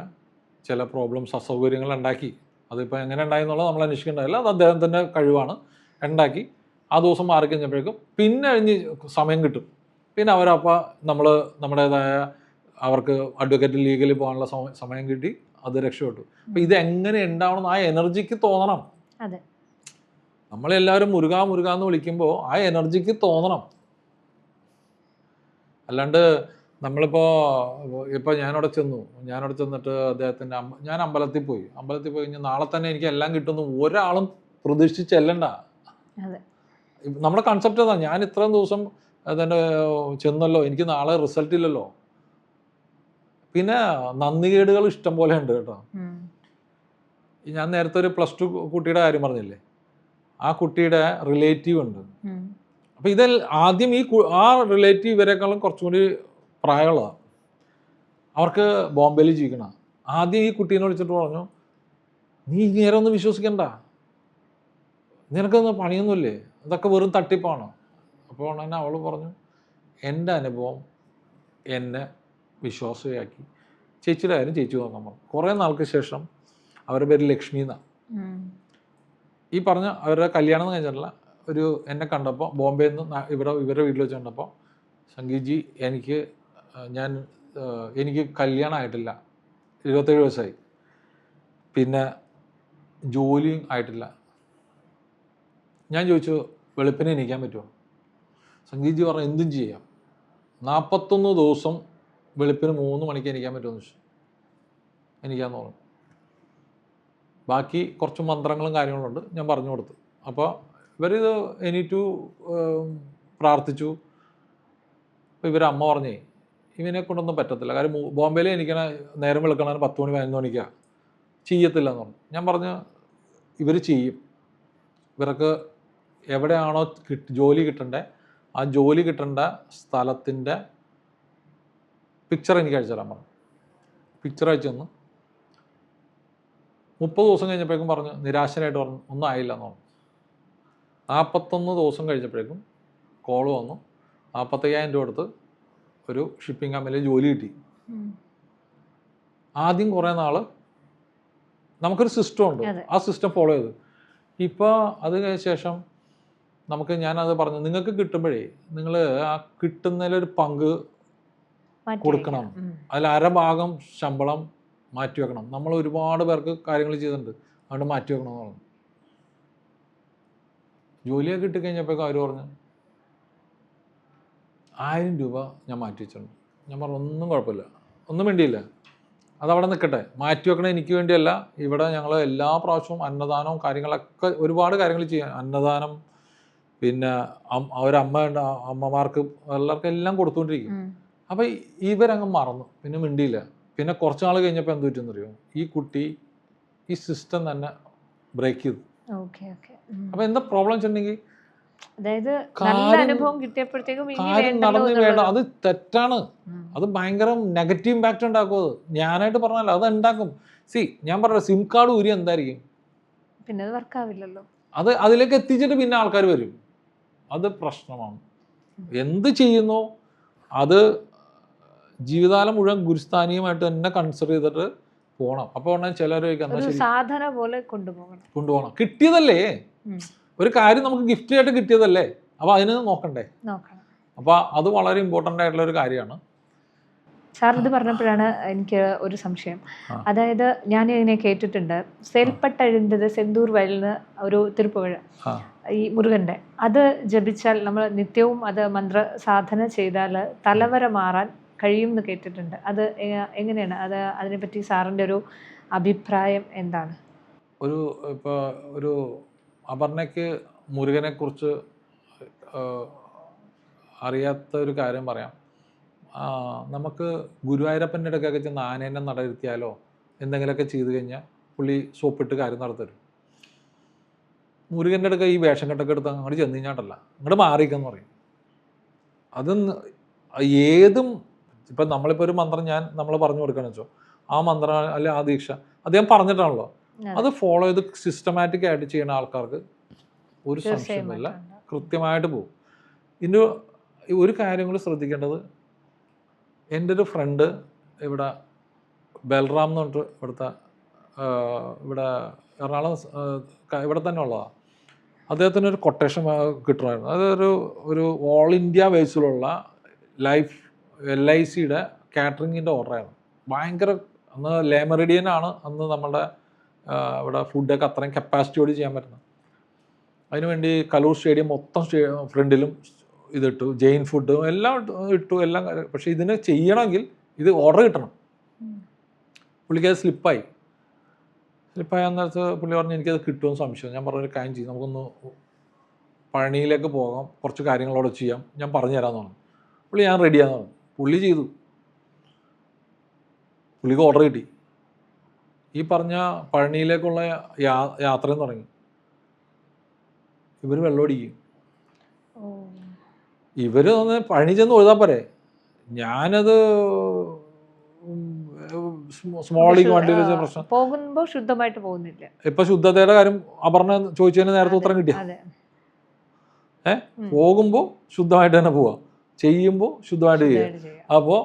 Speaker 1: ചില പ്രോബ്ലംസ് അസൗകര്യങ്ങൾ ഉണ്ടാക്കി. അതിപ്പോൾ എങ്ങനെ ഉണ്ടായി എന്നുള്ളത് നമ്മൾ അന്വേഷിക്കേണ്ടതല്ല, അത് അദ്ദേഹത്തിൻ്റെ കഴിവാണ്. ഉണ്ടാക്കി ആ ദിവസം മാറി കഴിഞ്ഞപ്പോഴേക്കും പിന്നെ കഴിഞ്ഞ് സമയം കിട്ടും. പിന്നെ അവരപ്പോൾ നമ്മുടേതായ അവർക്ക് അഡ്വക്കേറ്റ് ലീഗലി പോകാനുള്ള സമയം കിട്ടി, അത് രക്ഷപ്പെട്ടു. അപ്പം ഇതെങ്ങനെ ഉണ്ടാവണം, ആ എനർജിക്ക് തോന്നണം. നമ്മളെല്ലാവരും മുരുക എന്ന് വിളിക്കുമ്പോൾ ആ എനർജിക്ക് തോന്നണം. അല്ലാണ്ട് ഇപ്പോൾ ഞാനവിടെ ചെന്നിട്ട് അദ്ദേഹത്തിൻ്റെ ഞാൻ അമ്പലത്തിൽ പോയി കഴിഞ്ഞാൽ നാളെ തന്നെ എനിക്ക് എല്ലാം കിട്ടുന്നു ഒരാളും പ്രതീക്ഷിച്ച് ചെല്ലണ്ട. നമ്മുടെ കൺസെപ്റ്റ് അതാ, ഞാൻ ഇത്രയും ദിവസം തന്നെ ചെന്നല്ലോ, എനിക്ക് നാളെ റിസൾട്ട് ഇല്ലല്ലോ. പിന്നെ നന്ദികേടുകൾ ഇഷ്ടം പോലെ ഉണ്ട് കേട്ടോ. ഞാൻ നേരത്തെ ഒരു +2 കുട്ടിയുടെ കാര്യം പറഞ്ഞില്ലേ, ആ കുട്ടിയുടെ റിലേറ്റീവ് ഉണ്ട്. അപ്പം ആദ്യം ആ റിലേറ്റീവ് ഇവരെക്കാളും കുറച്ചും കൂടി പ്രായമുള്ളതാണ്, അവർക്ക് ബോംബെയിൽ ജീവിക്കണം. ആദ്യം ഈ കുട്ടീനെ വിളിച്ചിട്ട് പറഞ്ഞു, നീ ഇങ്ങനെ ഒന്നും വിശ്വസിക്കണ്ട, നിനക്കൊന്നും പണിയൊന്നുമില്ലേ, അതൊക്കെ വെറും തട്ടിപ്പാണ്. അപ്പോൾ തന്നെ അവൾ പറഞ്ഞു, എൻ്റെ അനുഭവം എന്നെ വിശ്വാസമാക്കി, ചേച്ചിയുടെ കാര്യം ചേച്ചി നോക്കാൻ പറഞ്ഞു. കുറേ നാൾക്ക് ശേഷം അവരുടെ പേര് ലക്ഷ്മി എന്നാണ്. ഈ പറഞ്ഞ അവരുടെ കല്യാണം എന്ന് കഴിഞ്ഞിട്ടില്ല, ഒരു എന്നെ കണ്ടപ്പോൾ ബോംബെയിൽ നിന്ന് ഇവരുടെ വീട്ടിൽ വെച്ച് കണ്ടപ്പോൾ, സംഗീത്ജി എനിക്ക് കല്യാണം ആയിട്ടില്ല, 27 വയസ്സായി, പിന്നെ ജോലിയും ആയിട്ടില്ല. ഞാൻ ചോദിച്ചു വെളുപ്പിനെ എണീക്കാൻ പറ്റുമോ? സംഗീത്ജി പറഞ്ഞു എന്തും ചെയ്യാം, 41 ദിവസം വെളുപ്പിന് 3 മണിക്ക് എണീക്കാൻ പറ്റുമെന്ന് ചോദിച്ചു. എനിക്കാന്ന് പറഞ്ഞു. ബാക്കി കുറച്ച് മന്ത്രങ്ങളും കാര്യങ്ങളുണ്ട്, ഞാൻ പറഞ്ഞു കൊടുത്തു. അപ്പോൾ ഇവരിത് എണീറ്റു, പ്രാർത്ഥിച്ചു. അപ്പോൾ ഇവരമ്മ പറഞ്ഞേ ഇവനെ കൊണ്ടൊന്നും പറ്റത്തില്ല, കാര്യം ബോംബെയിൽ എനിക്കണ നേരം വെളുക്കണ 10 മണി 11 മണിക്കാണ്, ചെയ്യത്തില്ല എന്ന് പറഞ്ഞു. ഞാൻ പറഞ്ഞു ഇവർ ചെയ്യും, ഇവർക്ക് എവിടെയാണോ ജോലി കിട്ടേണ്ടത് ആ ജോലി കിട്ടേണ്ട സ്ഥലത്തിൻ്റെ പിക്ചർ എനിക്ക് അയച്ചു തരാൻ പറഞ്ഞു. പിക്ചർ അയച്ചു തന്നു. 30 ദിവസം കഴിഞ്ഞപ്പോഴേക്കും പറഞ്ഞു, നിരാശനായിട്ട് പറഞ്ഞു ഒന്നും ആയില്ല എന്ന് പറഞ്ഞു. 41 ദിവസം കഴിഞ്ഞപ്പോഴേക്കും കോൾ വന്നു, 45,000 രൂപ കൊടുത്ത് ഒരു ഷിപ്പിംഗ് കമ്പനിയിൽ ജോലി കിട്ടി. ആദ്യം കുറേ നാൾ നമുക്കൊരു സിസ്റ്റം ഉണ്ട്, ആ സിസ്റ്റം ഫോളോ ചെയ്ത്. ഇപ്പോൾ അത് കഴിഞ്ഞ ശേഷം ഞാനത് പറഞ്ഞു, നിങ്ങൾക്ക് കിട്ടുമ്പോഴേ നിങ്ങൾ ആ കിട്ടുന്നതിലൊരു പങ്ക് കൊടുക്കണം, അതിൽ 1/2 ശമ്പളം മാറ്റി വെക്കണം. നമ്മൾ ഒരുപാട് പേർക്ക് കാര്യങ്ങൾ ചെയ്തിട്ടുണ്ട്, അതുകൊണ്ട് മാറ്റി വെക്കണം എന്ന് പറഞ്ഞു. ജോലിയൊക്കെ കിട്ടിക്കഴിഞ്ഞപ്പോഴേക്കും അവർ പറഞ്ഞു 1000 രൂപ ഞാൻ മാറ്റി വെച്ചിട്ടുണ്ട്. ഞാൻ പറഞ്ഞു ഒന്നും കുഴപ്പമില്ല, ഒന്നും വേണ്ടിയില്ല, അതവിടെ നിൽക്കട്ടെ, മാറ്റി വെക്കണം എനിക്ക് വേണ്ടിയല്ല. ഇവിടെ ഞങ്ങൾ എല്ലാ പ്രാവശ്യവും അന്നദാനവും കാര്യങ്ങളൊക്കെ ഒരുപാട് കാര്യങ്ങൾ ചെയ്യാൻ, അന്നദാനം, പിന്നെ അമ്മമാർക്ക് എല്ലാവർക്കും എല്ലാം കൊടുത്തുകൊണ്ടിരിക്കും. അപ്പം ഇവരങ്ങ് മറന്നു, പിന്നെ മിണ്ടിയില്ല. പിന്നെ കുറച്ച് നാൾ കഴിഞ്ഞപ്പോൾ എന്ത് പറ്റുമെന്നറിയോ, ഈ കുട്ടി ഈ സിസ്റ്റം തന്നെ ബ്രേക്ക് ചെയ്തു. അപ്പം എന്താ പ്രോബ്ലം വെച്ചിട്ടുണ്ടെങ്കിൽ കാര്യം നടന്നു വേണ്ട, അത് തെറ്റാണ്, അത് ഭയങ്കര നെഗറ്റീവ് ഇമ്പാക്റ്റ് ഉണ്ടാക്കും. അത് ഞാനായിട്ട് പറഞ്ഞല്ലോ, അത് ഉണ്ടാക്കും. ഞാൻ പറഞ്ഞ സിം കാർഡ് ഊരി എന്തായിരിക്കും,
Speaker 2: പിന്നെ വർക്കാവില്ലല്ലോ.
Speaker 1: അത് അതിലേക്ക് എത്തിച്ചിട്ട് പിന്നെ ആൾക്കാർ വരും, അത് പ്രശ്നമാണ്. എന്ത് ചെയ്യുന്നോ അത് ജീവിതകാലം മുഴുവൻ ഗുരുസ്ഥാനീയമായിട്ട് തന്നെ കൺസിഡർ ചെയ്തിട്ട് പോകണം. അപ്പോൾ ചിലർ
Speaker 2: സാധന പോലെ കൊണ്ടുപോകണം.
Speaker 1: കിട്ടിയതല്ലേ, ഒരു കാര്യം നമുക്ക് ഗിഫ്റ്റ് ആയിട്ട് കിട്ടിയതല്ലേ, അപ്പോൾ അതിന് നോക്കണ്ടേ. അപ്പോൾ അത് വളരെ ഇമ്പോർട്ടൻ്റ് ആയിട്ടുള്ള ഒരു കാര്യമാണ്.
Speaker 2: സാർ ഇത് പറഞ്ഞപ്പോഴാണ് എനിക്ക് ഒരു സംശയം. അതായത് ഞാൻ ഇതിനെ കേട്ടിട്ടുണ്ട്, സെൽപ്പട്ടഴിന്തത് സെന്തൂർ വയലിന് ഒരു തിരുപ്പുഴ ഈ മുരുകൻ്റെ, അത് ജപിച്ചാൽ നമ്മൾ നിത്യവും അത് മന്ത്ര സാധന ചെയ്താൽ തലവര മാറാൻ കഴിയും എന്ന് കേട്ടിട്ടുണ്ട്. അത് എങ്ങനെയാണ്, അത് അതിനെപ്പറ്റി സാറിൻ്റെ ഒരു അഭിപ്രായം എന്താണ്?
Speaker 1: ഇപ്പോൾ ഒരു അപർണയ്ക്ക് മുരുകനെക്കുറിച്ച് അറിയാത്ത ഒരു കാര്യം പറയാം. നമുക്ക് ഗുരുവായൂരപ്പൻ്റെ ഇടയ്ക്കൊക്കെ ചെന്ന് ആനേനെ നടയിരുത്തിയാലോ എന്തെങ്കിലുമൊക്കെ ചെയ്തു കഴിഞ്ഞാൽ പുള്ളി സോപ്പിട്ട് കാര്യം നടത്തരും. മുരുകൻ്റെ അടുക്ക ഈ വേഷം കെട്ടൊക്കെ എടുത്ത് അങ്ങോട്ട് ചെന്ന് കഴിഞ്ഞാട്ടല്ല, അങ്ങോട്ട് മാറിയിക്കെന്ന് പറയും. അത് ഏതും ഇപ്പം നമ്മളിപ്പോൾ ഒരു മന്ത്രം നമ്മൾ പറഞ്ഞു കൊടുക്കുകയാണെന്ന് വെച്ചോ, ആ മന്ത്രം അല്ലെ ആ ദീക്ഷ അദ്ദേഹം പറഞ്ഞിട്ടാണല്ലോ, അത് ഫോളോ ചെയ്ത് സിസ്റ്റമാറ്റിക് ആയിട്ട് ചെയ്യുന്ന ആൾക്കാർക്ക് ഒരു സംശയമില്ല, കൃത്യമായിട്ട് പോകും. ഇനി ഒരു കാര്യം കൂടി ശ്രദ്ധിക്കേണ്ടത്, എൻ്റെ ഒരു ഫ്രണ്ട് ഇവിടെ ബൽറാം എന്ന് പറഞ്ഞിട്ട് ഇവിടെ എറണാകുളം ഇവിടെ തന്നെ ഉള്ളതാണ്. അദ്ദേഹത്തിന് ഒരു കൊട്ടേഷൻ കിട്ടുമായിരുന്നു. അതൊരു ഓൾ ഇന്ത്യ ബേസിലുള്ള ലൈഫ് LICയുടെ കാറ്ററിങ്ങിൻ്റെ ഓർഡറായിരുന്നു. ഭയങ്കര അന്ന് ലേമറിഡിയനാണ് അന്ന് നമ്മുടെ ഇവിടെ ഫുഡൊക്കെ അത്രയും കപ്പാസിറ്റിയോട് ചെയ്യാൻ പറ്റുന്നത്. അതിനുവേണ്ടി കലൂർ സ്റ്റേഡിയം മൊത്തം ഫ്രണ്ടിലും ഇതിട്ടു, ജെയിൻ ഫുഡ് എല്ലാം ഇട്ടു, എല്ലാം. പക്ഷേ ഇതിന് ചെയ്യണമെങ്കിൽ ഇത് ഓർഡർ കിട്ടണം. പുള്ളിക്കത് സ്ലിപ്പായ നേരത്ത് പുള്ളി പറഞ്ഞു എനിക്കത് കിട്ടുമെന്ന് സംശയം. ഞാൻ പറഞ്ഞൊരു കാര്യം ചെയ്യും, നമുക്കൊന്ന് പഴനിയിലേക്ക് പോകാം, കുറച്ച് കാര്യങ്ങളോടെ ചെയ്യാം, ഞാൻ പറഞ്ഞു തരാമെന്ന് പറഞ്ഞു. പുള്ളി ഞാൻ റെഡിയാന്ന് പറഞ്ഞു. പുള്ളി ചെയ്തു, പുള്ളിക്ക് ഓർഡർ കിട്ടി. ഈ പറഞ്ഞ പഴനിയിലേക്കുള്ള യാത്രയും തുടങ്ങി. ഇവർ വെള്ളമടിക്കും. ഇവർ ഒന്ന് പഴനി ചെന്ന് എഴുതാൻ പോരെ, ഞാനത് സ്മോളിങ് വണ്ടിയിൽ വെച്ച പ്രശ്നം.
Speaker 2: പോകുമ്പോൾ ശുദ്ധമായിട്ട് പോകുന്നില്ല.
Speaker 1: ഇപ്പൊ ശുദ്ധതയുടെ കാര്യം അപർണ ചോദിച്ചതിന് നേരത്തെ ഉത്തരം കിട്ടിയ പോകുമ്പോ ശുദ്ധമായിട്ട് തന്നെ പോവാ, ചെയ്യുമ്പോൾ ശുദ്ധമായിട്ട് ചെയ്യുക. അപ്പോൾ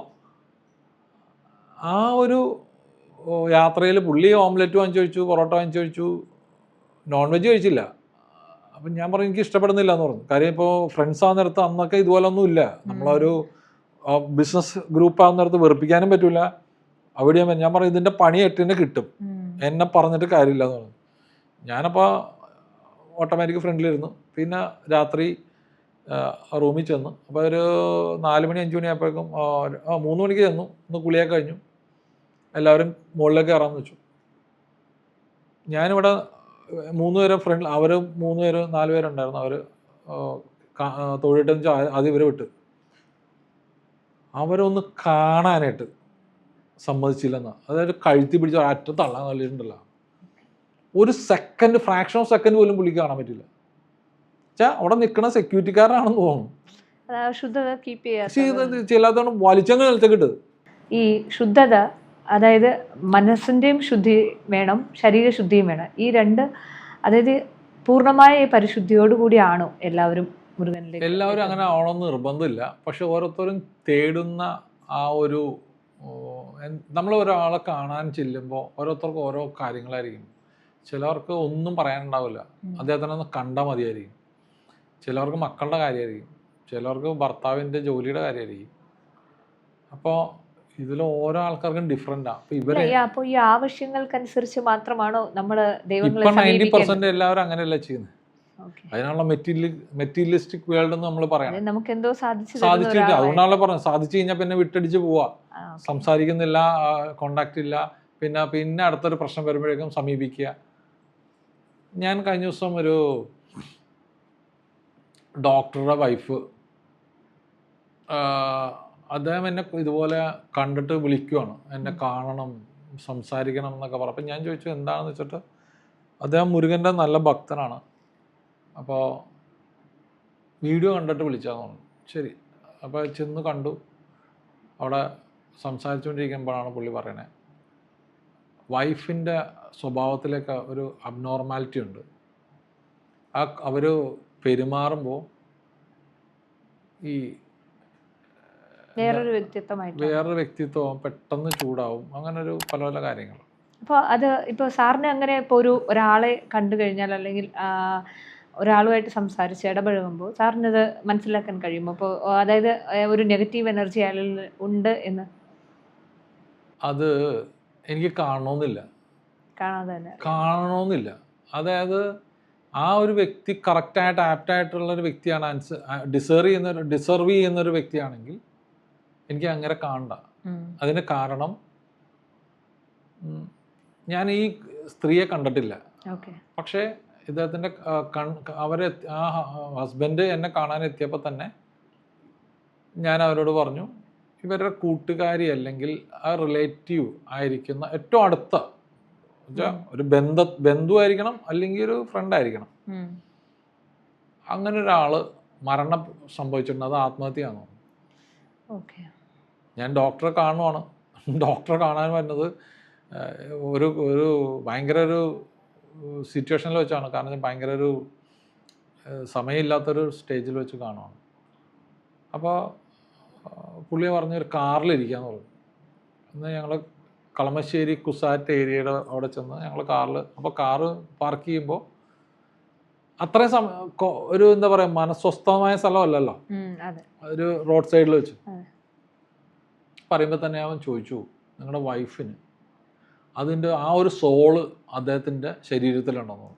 Speaker 1: ആ ഒരു യാത്രയിൽ പുള്ളി ഓംലെറ്റ് വാങ്ങിച്ചു കഴിച്ചു, പൊറോട്ട വാങ്ങിച്ചു കഴിച്ചു, നോൺ വെജ് കഴിച്ചില്ല. അപ്പം ഞാൻ പറഞ്ഞു എനിക്ക് ഇഷ്ടപ്പെടുന്നില്ല എന്ന് പറഞ്ഞു. കാര്യം ഇപ്പോൾ ഫ്രണ്ട്സ് ആവുന്നിടത്ത് അന്നൊക്കെ ഇതുപോലെ ഒന്നും ഇല്ല. നമ്മളൊരു ബിസിനസ് ഗ്രൂപ്പ് ആവുന്നിടത്ത് വെറുപ്പിക്കാനും പറ്റില്ല. അവിടെ ഞാൻ പറഞ്ഞു ഇതിൻ്റെ പണി 8-ന് കിട്ടും, എന്നെ പറഞ്ഞിട്ട് കാര്യമില്ല എന്ന് പറഞ്ഞു. ഞാനപ്പോൾ ഓട്ടോമാറ്റിക് ഫ്രണ്ടിലിരുന്നു. പിന്നെ രാത്രി റൂമിൽ ചെന്നു. അപ്പോൾ ഒരു 4 മണി 5 മണി ആയപ്പോഴേക്കും 3 മണിക്ക് ചെന്നു. ഒന്ന് കുളിയൊക്കെ കഴിഞ്ഞു. എല്ലാവരും മുകളിലേക്ക് കയറാമെന്ന് വെച്ചു. ഞാനിവിടെ 3 പേരെ ഫ്രണ്ട്, അവർ 3 പേര് 4 പേരുണ്ടായിരുന്നു. അവർ തൊഴിലിട്ടെന്ന് വെച്ചാൽ ആദ്യം ഇവരെ വിട്ട്. അവരൊന്ന് കാണാനായിട്ട് സമ്മതിച്ചില്ലെന്ന്. അതായത് കഴുത്തി പിടിച്ച ഒരറ്റ തള്ളാൻ നല്ലിട്ടുണ്ടല്ലോ. ഒരു സെക്കൻഡ്, ഫ്രാക്ഷൻ ഓഫ് സെക്കൻഡ് പോലും പുള്ളിക്ക് കാണാൻ പറ്റില്ല. വെച്ചാൽ അവിടെ നിൽക്കുന്ന സെക്യൂരിറ്റിക്കാരനാണെന്ന് തോന്നുന്നു.
Speaker 2: ശുദ്ധത കീപ്പ്
Speaker 1: ചെയ്യാത്തോണ്ട് വലിച്ചങ്ങ് നിലത്തേക്കിട്ട്.
Speaker 2: ഈ ശുദ്ധത, അതായത് മനസ്സിൻ്റെയും ശുദ്ധി വേണം, ശരീരശുദ്ധിയും വേണം. ഈ രണ്ട്, അതായത് പൂർണ്ണമായ പരിശുദ്ധിയോടുകൂടിയാണോ എല്ലാവരും മുരുകനിലേക്ക്?
Speaker 1: എല്ലാവരും അങ്ങനെ ആവണമെന്ന് നിർബന്ധമില്ല. പക്ഷെ ഓരോരുത്തരും തേടുന്ന ആ ഒരു, നമ്മൾ ഒരാളെ കാണാൻ ചെല്ലുമ്പോൾ ഓരോരുത്തർക്കും ഓരോ കാര്യങ്ങളായിരിക്കും. ചിലവർക്ക് ഒന്നും പറയാനുണ്ടാവില്ല, അദ്ദേഹത്തിനെ ഒന്ന് കണ്ടാൽ മതിയായിരിക്കും. ചിലവർക്ക് മക്കളുടെ കാര്യമായിരിക്കും, ചിലവർക്ക് ഭർത്താവിൻ്റെ ജോലിയുടെ കാര്യമായിരിക്കും. അപ്പോൾ ഇതിൽ ഓരോ ആൾക്കാർക്കും ഡിഫറെൻ്റാണ്. അപ്പോൾ ഇവരെ
Speaker 2: അപ്പോൾ ഈ ആവശ്യങ്ങൾക്കനുസരിച്ച് മാത്രമാണോ നമ്മൾ ദൈവങ്ങളെ?
Speaker 1: ഇപ്പം 90% എല്ലാവരും അങ്ങനെയല്ല ചെയ്യുന്നത്. അതിനുള്ള മെറ്റീരിയലിസ്റ്റിക് വേൾഡ് എന്ന് നമ്മൾ പറയാം.
Speaker 2: നമുക്ക് എന്തോ
Speaker 1: സാധിച്ചിട്ട് അതുകൊണ്ടാണല്ലോ പറഞ്ഞത്, സാധിച്ചു കഴിഞ്ഞാൽ പിന്നെ വിട്ടടിച്ച് പോവാ, സംസാരിക്കുന്നില്ല, കോണ്ടാക്ട് ഇല്ല, പിന്നെ അടുത്തൊരു പ്രശ്നം വരുമ്പോഴേക്കും സമീപിക്കുക. ഞാൻ കഴിഞ്ഞ ദിവസം ഒരു ഡോക്ടറുടെ വൈഫ്, അദ്ദേഹം എന്നെ ഇതുപോലെ കണ്ടിട്ട് വിളിക്കുവാണ്, എന്നെ കാണണം, സംസാരിക്കണം എന്നൊക്കെ പറഞ്ഞു. അപ്പം ഞാൻ ചോദിച്ചു എന്താണെന്ന് വെച്ചിട്ട്, അദ്ദേഹം മുരുകൻ്റെ നല്ല ഭക്തനാണ്, അപ്പോൾ വീഡിയോ കണ്ടിട്ട് വിളിച്ചാന്ന് പറഞ്ഞു. ശരി, അപ്പോൾ ചെന്ന് കണ്ടു. അവിടെ സംസാരിച്ചുകൊണ്ടിരിക്കുമ്പോഴാണ് പുള്ളി പറയണേ, വൈഫിൻ്റെ സ്വഭാവത്തിലേക്ക് ഒരു അബ്നോർമാലിറ്റി ഉണ്ട്. അവർ പെരുമാറുമ്പോൾ ഈ വേറൊരു വ്യക്തിത്വം പെട്ടെന്ന് ചൂടാവും, അങ്ങനെ ഒരു പല പല കാര്യങ്ങൾ.
Speaker 2: അപ്പോൾ അത് ഇപ്പോൾ സാറിന് അങ്ങനെ ഇപ്പോൾ ഒരാളെ കണ്ടു കഴിഞ്ഞാൽ, അല്ലെങ്കിൽ ഒരാളുമായിട്ട് സംസാരിച്ച് ഇടപഴകുമ്പോൾ സാറിനത് മനസ്സിലാക്കാൻ കഴിയുമോ? അപ്പോൾ അതായത് ഒരു നെഗറ്റീവ് എനർജി അയാളിൽ ഉണ്ട് എന്ന്
Speaker 1: അത് എനിക്ക് കാണണമെന്നില്ല. അതായത് ആ ഒരു വ്യക്തി കറക്റ്റായിട്ട് ആപ്റ്റായിട്ടുള്ളൊരു വ്യക്തിയാണ്, ഡിസർവ് ചെയ്യുന്നൊരു വ്യക്തിയാണെങ്കിൽ എനിക്ക് അങ്ങനെ കാണണ്ട. അതിന് കാരണം ഞാൻ ഈ സ്ത്രീയെ കണ്ടിട്ടില്ല, പക്ഷേ ഇദ്ദേഹത്തിൻ്റെ ആ ഹസ്ബൻഡ് എന്നെ കാണാൻ എത്തിയപ്പോൾ തന്നെ ഞാൻ അവരോട് പറഞ്ഞു, ഇവരുടെ കൂട്ടുകാരി അല്ലെങ്കിൽ ആ റിലേറ്റീവ് ആയിരിക്കുന്ന ഏറ്റവും അടുത്ത ഒരു ബന്ധുവായിരിക്കണം, അല്ലെങ്കിൽ ഒരു ഫ്രണ്ട് ആയിരിക്കണം. അങ്ങനെ ഒരാള് മരണം സംഭവിച്ചിട്ടുണ്ട്, അത് ആത്മഹത്യയാണോ? ഞാൻ ഡോക്ടറെ കാണുവാണ്. ഡോക്ടറെ കാണാൻ വരുന്നത് ഒരു ഭയങ്കര ഒരു സിറ്റുവേഷനിൽ വെച്ചാണ്. കാരണം ഭയങ്കര ഒരു സമയമില്ലാത്തൊരു സ്റ്റേജിൽ വെച്ച് കാണുവാണ്. അപ്പോൾ പുള്ളി പറഞ്ഞൊരു കാറിലിരിക്കാന്ന് പറഞ്ഞു. എന്നാൽ ഞങ്ങൾ കളമശ്ശേരി കുസാറ്റ് ഏരിയയുടെ അവിടെ ചെന്ന് ഞങ്ങൾ കാറിൽ, അപ്പോൾ കാറ് പാർക്ക് ചെയ്യുമ്പോൾ അത്രയും ഒരു എന്താ പറയുക, മനസ്വസ്ഥമായ സ്ഥലമല്ലല്ലോ, ഒരു റോഡ് സൈഡിൽ വെച്ച്. പറയുമ്പോൾ തന്നെ അവൻ ചോദിച്ചു, നിങ്ങളുടെ വൈഫിന് അതിൻ്റെ ആ ഒരു സോള് അദ്ദേഹത്തിൻ്റെ ശരീരത്തിലുണ്ടെന്ന്.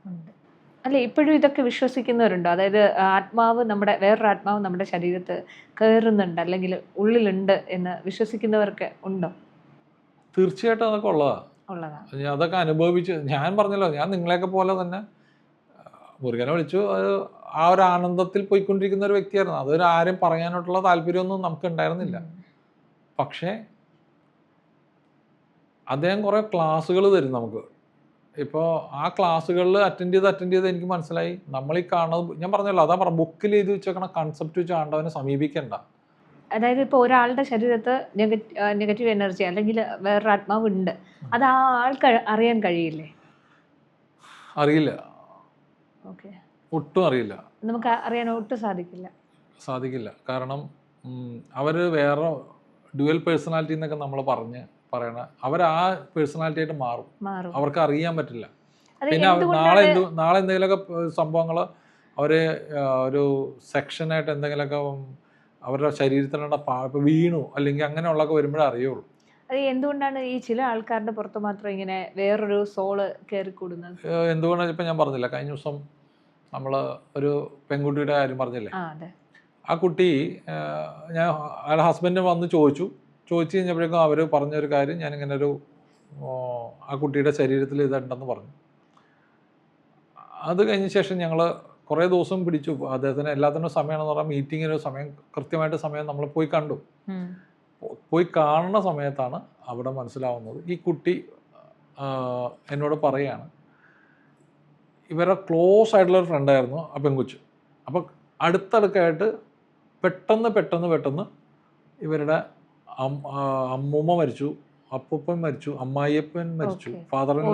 Speaker 2: അല്ല, ഇപ്പോഴും ഇതൊക്കെ വിശ്വസിക്കുന്നവരുണ്ടോ? അതായത് ആത്മാവ്, നമ്മുടെ വേറൊരു ആത്മാവ് നമ്മുടെ ശരീരത്തിൽ കയറുന്നുണ്ട് അല്ലെങ്കിൽ ഉള്ളിലുണ്ട് എന്ന് വിശ്വസിക്കുന്നവർക്ക് ഉണ്ടോ?
Speaker 1: തീർച്ചയായിട്ടും അതൊക്കെ ഉള്ളതാണ്. അതൊക്കെ അനുഭവിച്ച്, ഞാൻ പറഞ്ഞല്ലോ, ഞാൻ നിങ്ങളെയൊക്കെ പോലെ തന്നെ മുരുകനെ വിളിച്ചു. അത് ആ ഒരു ആനന്ദത്തിൽ പോയിക്കൊണ്ടിരിക്കുന്ന ഒരു വ്യക്തിയായിരുന്നു. അതൊരു ആരും പറയാനായിട്ടുള്ള താല്പര്യമൊന്നും നമുക്ക് ഉണ്ടായിരുന്നില്ല. പക്ഷേ അദ്ദേഹം കുറേ ക്ലാസ്സുകൾ തരും നമുക്ക്. ഇപ്പോൾ ആ ക്ലാസ്സുകളിൽ അറ്റൻഡ് ചെയ്ത് എനിക്ക് മനസ്സിലായി, നമ്മൾ ഈ കാണുന്നത്, ഞാൻ പറഞ്ഞല്ലോ, അതാ പറഞ്ഞ ബുക്കിൽ എഴുതി വെച്ചേക്കണ കൺസെപ്റ്റ് വെച്ച് ആണ്ടവനെ സമീപിക്കണ്ട.
Speaker 2: അതായത് ഇപ്പോൾ ഒരാളുടെ ശരീരത്ത് നെഗറ്റീവ് എനർജി അല്ലെങ്കിൽ വേറൊരു ആത്മാവ് ഉണ്ട്, അത് ആ ആൾക്ക് അറിയാൻ കഴിയില്ലേ?
Speaker 1: അറിയില്ല,
Speaker 2: ഓക്കെ,
Speaker 1: ഒട്ടും അറിയില്ല.
Speaker 2: നമുക്ക് അറിയാൻ ഒട്ടും സാധിക്കില്ല.
Speaker 1: കാരണം അവർ വേറെ ഡ്യുവൽ പേഴ്സണാലിറ്റി എന്നൊക്കെ നമ്മൾ പറഞ്ഞ് പറയണ അവർ ആ പേഴ്സണാലിറ്റി ആയിട്ട് മാറും,
Speaker 2: മാറും.
Speaker 1: അവർക്ക് അറിയാൻ പറ്റില്ല.
Speaker 2: അത്
Speaker 1: പിന്നെ നാളെ എന്തെങ്കിലുമൊക്കെ സംഭവങ്ങൾ അവർ ഒരു സെക്ഷനായിട്ട് എന്തെങ്കിലുമൊക്കെ അവരുടെ ശരീരത്തിലുള്ള വീണു അല്ലെങ്കിൽ അങ്ങനെയുള്ളതൊക്കെ വരുമ്പോഴേ അറിയുള്ളൂ.
Speaker 2: അത് എന്തുകൊണ്ടാണ് ഈ ചില ആൾക്കാരുടെ പുറത്ത് മാത്രം ഇങ്ങനെ വേറൊരു സോള് കയറിക്കൂടുന്നത്?
Speaker 1: എന്തുകൊണ്ടാണ് ഇപ്പം ഞാൻ പറഞ്ഞില്ല, കഴിഞ്ഞ ദിവസം നമ്മൾ ഒരു പെൺകുട്ടിയുടെ കാര്യം പറഞ്ഞില്ലേ, ആ കുട്ടി ഞാൻ അയാളുടെ ഹസ്ബൻഡ് വന്ന് ചോദിച്ചു കഴിഞ്ഞപ്പോഴേക്കും അവർ പറഞ്ഞൊരു കാര്യം, ഞാനിങ്ങനെ ഒരു ആ കുട്ടിയുടെ ശരീരത്തിൽ ഇതുണ്ടെന്ന് പറഞ്ഞു. അത് കഴിഞ്ഞ ശേഷം ഞങ്ങൾ കുറേ ദിവസം പിടിച്ചു, അദ്ദേഹത്തിന് എല്ലാത്തിനും സമയമാണെന്ന് പറഞ്ഞാൽ മീറ്റിങ്ങിന് സമയം, കൃത്യമായിട്ട് സമയം നമ്മൾ പോയി കണ്ടു. പോയി കാണുന്ന സമയത്താണ് അവിടെ മനസ്സിലാവുന്നത്, ഈ കുട്ടി എന്നോട് പറയാണ് ഇവരുടെ ക്ലോസ് ആയിട്ടുള്ളൊരു ഫ്രണ്ടായിരുന്നു ആ പെൺകുച്ച്. അപ്പോൾ അടുത്തടുക്കായിട്ട് പെട്ടെന്ന് ഇവരുടെ അമ്മൂമ്മ മരിച്ചു, അപ്പൂപ്പൻ മരിച്ചു, അമ്മായിയപ്പൻ മരിച്ചു, ഫാദറിനെ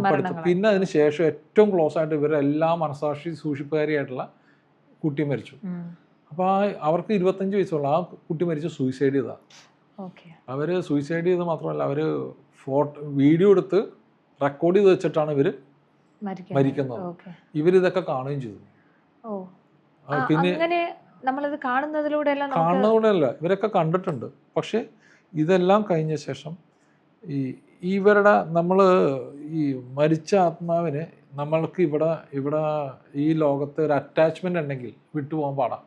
Speaker 1: മരിച്ചു. പിന്നെ അതിന് ശേഷം ഏറ്റവും ക്ലോസ് ആയിട്ട് ഇവരെല്ലാം മനസാക്ഷി സൂക്ഷിപ്പുകാരിയായിട്ടുള്ള കുട്ടി മരിച്ചു. അപ്പോൾ അവർക്ക് 25 വയസ്സുള്ള ആ കുട്ടി മരിച്ച് സൂയിസൈഡ് ചെയ്തതാണ്. അവർ സൂയിസൈഡ് ചെയ്ത് മാത്രമല്ല, അവർ വീഡിയോ എടുത്ത് റെക്കോർഡ് ചെയ്ത് വെച്ചിട്ടാണ് ഇവർ മരിക്കുന്നത്. ഇവരിതൊക്കെ കാണുകയും ചെയ്തു. പിന്നെ കാണുന്നതിലൂടെയല്ല, ഇവരൊക്കെ കണ്ടിട്ടുണ്ട്. പക്ഷെ ഇതെല്ലാം കഴിഞ്ഞ ശേഷം ഇവരുടെ നമ്മൾ ഈ മരിച്ച ആത്മാവിന് നമ്മൾക്ക് ഇവിടെ ഈ ലോകത്ത് ഒരു അറ്റാച്ച്മെന്റ് ഉണ്ടെങ്കിൽ വിട്ടുപോകാൻ പാടാം.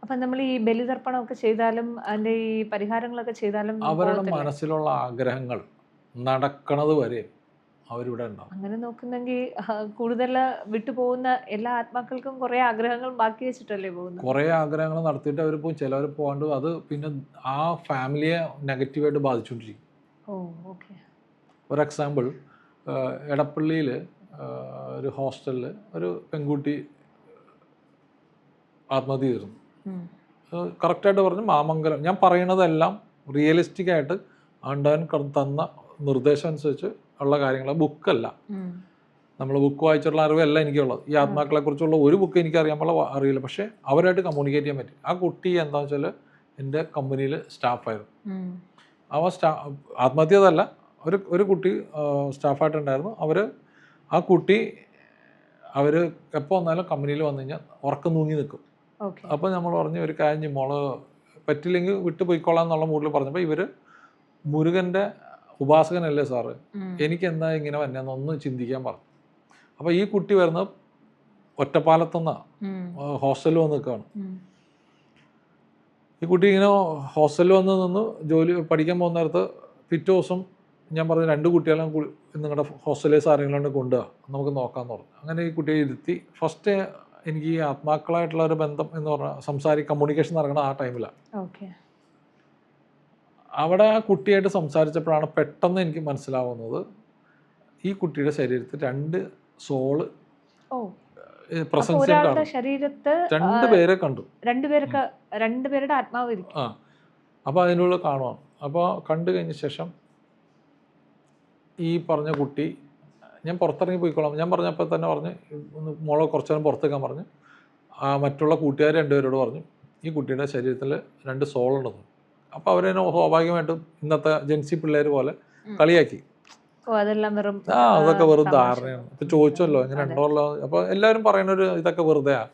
Speaker 2: അപ്പൊ നമ്മൾ ഈ ബലിതർപ്പണമൊക്കെ ചെയ്താലും അതിന്റെ ഈ പരിഹാരങ്ങളൊക്കെ ചെയ്താലും
Speaker 1: അവരുടെ മനസ്സിലുള്ള ആഗ്രഹങ്ങൾ നടക്കണത് വരെ അവരിവിടെ ഉണ്ടാവും.
Speaker 2: അങ്ങനെ നോക്കുന്നെങ്കിൽ കൂടുതൽ വിട്ടുപോകുന്ന എല്ലാ ആത്മാക്കൾക്കും കുറെ ആഗ്രഹങ്ങൾ ബാക്കി വെച്ചിട്ടല്ലേ പോകുന്നത്.
Speaker 1: കുറെ ആഗ്രഹങ്ങൾ നടത്തിയിട്ട് അവർ പോകും, ചിലവർ പോകാണ്ട് അത് പിന്നെ ആ ഫാമിലിയെ നെഗറ്റീവായിട്ട് ബാധിച്ചുകൊണ്ടിരിക്കും. ഫോർ എക്സാമ്പിൾ, എടപ്പള്ളിയിൽ ഒരു ഹോസ്റ്റലിൽ ഒരു പെൺകുട്ടി ആത്മഹത്യ ചെയ്തിരുന്നു. കറക്റ്റായിട്ട് പറഞ്ഞു മാമംഗലം. ഞാൻ പറയണതെല്ലാം റിയലിസ്റ്റിക് ആയിട്ട് ആണ്ടവൻ തന്ന നിർദ്ദേശം അനുസരിച്ച് ഉള്ള കാര്യങ്ങൾ, ബുക്കല്ല. നമ്മൾ ബുക്ക് വായിച്ചിട്ടുള്ള അറിവല്ല എനിക്കുള്ളത്. ഈ ആത്മാക്കളെ കുറിച്ചുള്ള ഒരു ബുക്ക് എനിക്ക് അറിയില്ല. പക്ഷേ അവരായിട്ട് കമ്മ്യൂണിക്കേറ്റ് ചെയ്യാൻ പറ്റും. ആ കുട്ടി എന്താണെന്ന് വെച്ചാൽ എൻ്റെ കമ്പനിയിൽ സ്റ്റാഫായിരുന്നു. ആത്മഹത്യ അതല്ല, ഒരു കുട്ടി സ്റ്റാഫായിട്ടുണ്ടായിരുന്നു. ആ കുട്ടി എപ്പോൾ വന്നാലും കമ്പനിയിൽ വന്നു കഴിഞ്ഞാൽ ഉറക്കം തൂങ്ങി നിൽക്കും. അപ്പോൾ നമ്മൾ പറഞ്ഞു ഒരു കാര്യം മോള് പറ്റില്ലെങ്കിൽ വിട്ടു പോയിക്കോളാം എന്നുള്ള മൂഡിൽ പറഞ്ഞപ്പോൾ ഇവർ മുരുകൻ്റെ ഉപാസകനല്ലേ സാറ്, എനിക്ക് എന്താ ഇങ്ങനെ വന്നതെന്ന് ഒന്ന് ചിന്തിക്കാൻ പറഞ്ഞു. അപ്പോൾ ഈ കുട്ടി വരുന്നത് ഒറ്റപ്പാലത്തുനിന്നാണ്, ഹോസ്റ്റലിൽ വന്ന് നിൽക്കുകയാണ്. ഈ കുട്ടി ഇങ്ങനെ ഹോസ്റ്റലിൽ വന്ന് നിന്ന് പഠിക്കാൻ പോകുന്ന നേരത്ത് പിറ്റേ ദിവസം ഞാൻ പറഞ്ഞു 2 കുട്ടികളെ നിങ്ങളുടെ ഹോസ്റ്റലിൽ ആരെങ്കിലും കൊണ്ടുപോകാം, നമുക്ക് നോക്കാമെന്ന് പറഞ്ഞു. അങ്ങനെ ഈ കുട്ടിയെ ഇരുത്തി ഫസ്റ്റ് എനിക്ക് ഈ ആത്മാക്കളായിട്ടുള്ള ഒരു ബന്ധം എന്ന് പറഞ്ഞാൽ കമ്മ്യൂണിക്കേഷൻ നടക്കണം ആ ടൈമിലാണ്. അവിടെ ആ കുട്ടിയായിട്ട് സംസാരിച്ചപ്പോഴാണ് പെട്ടെന്ന് എനിക്ക് മനസ്സിലാവുന്നത് ഈ കുട്ടിയുടെ ശരീരത്തിൽ 2 സോള് പ്രസൻസ്
Speaker 2: ശരീരത്ത്
Speaker 1: 2 പേരെ കണ്ടു.
Speaker 2: 2 പേരുടെ ആത്മാവ്.
Speaker 1: അപ്പോൾ അതിനുള്ള കാണുവാണ്. അപ്പോൾ കണ്ടു കഴിഞ്ഞ ശേഷം ഈ പറഞ്ഞ കുട്ടി ഞാൻ പുറത്തിറങ്ങി പോയിക്കോളാം ഞാൻ പറഞ്ഞപ്പോൾ തന്നെ പറഞ്ഞ് ഒന്ന് മോളെ കുറച്ചു നേരം പുറത്തേക്കാൻ പറഞ്ഞ് മറ്റുള്ള കൂട്ടുകാർ 2 പേരോട് പറഞ്ഞു ഈ കുട്ടിയുടെ ശരീരത്തിൽ 2 സോളുണ്ടെന്ന്. അപ്പോൾ അവരെന്നെ സ്വാഭാവികമായിട്ടും ഇന്നത്തെ ജെൻസി പിള്ളേർ പോലെ കളിയാക്കി. അതൊക്കെ വെറും ധാരണയാണ്. ചോദിച്ചല്ലോ ഇങ്ങനെ ഉണ്ടോല്ലോ. അപ്പോൾ എല്ലാവരും പറയുന്നൊരു ഇതൊക്കെ വെറുതെയാണ്.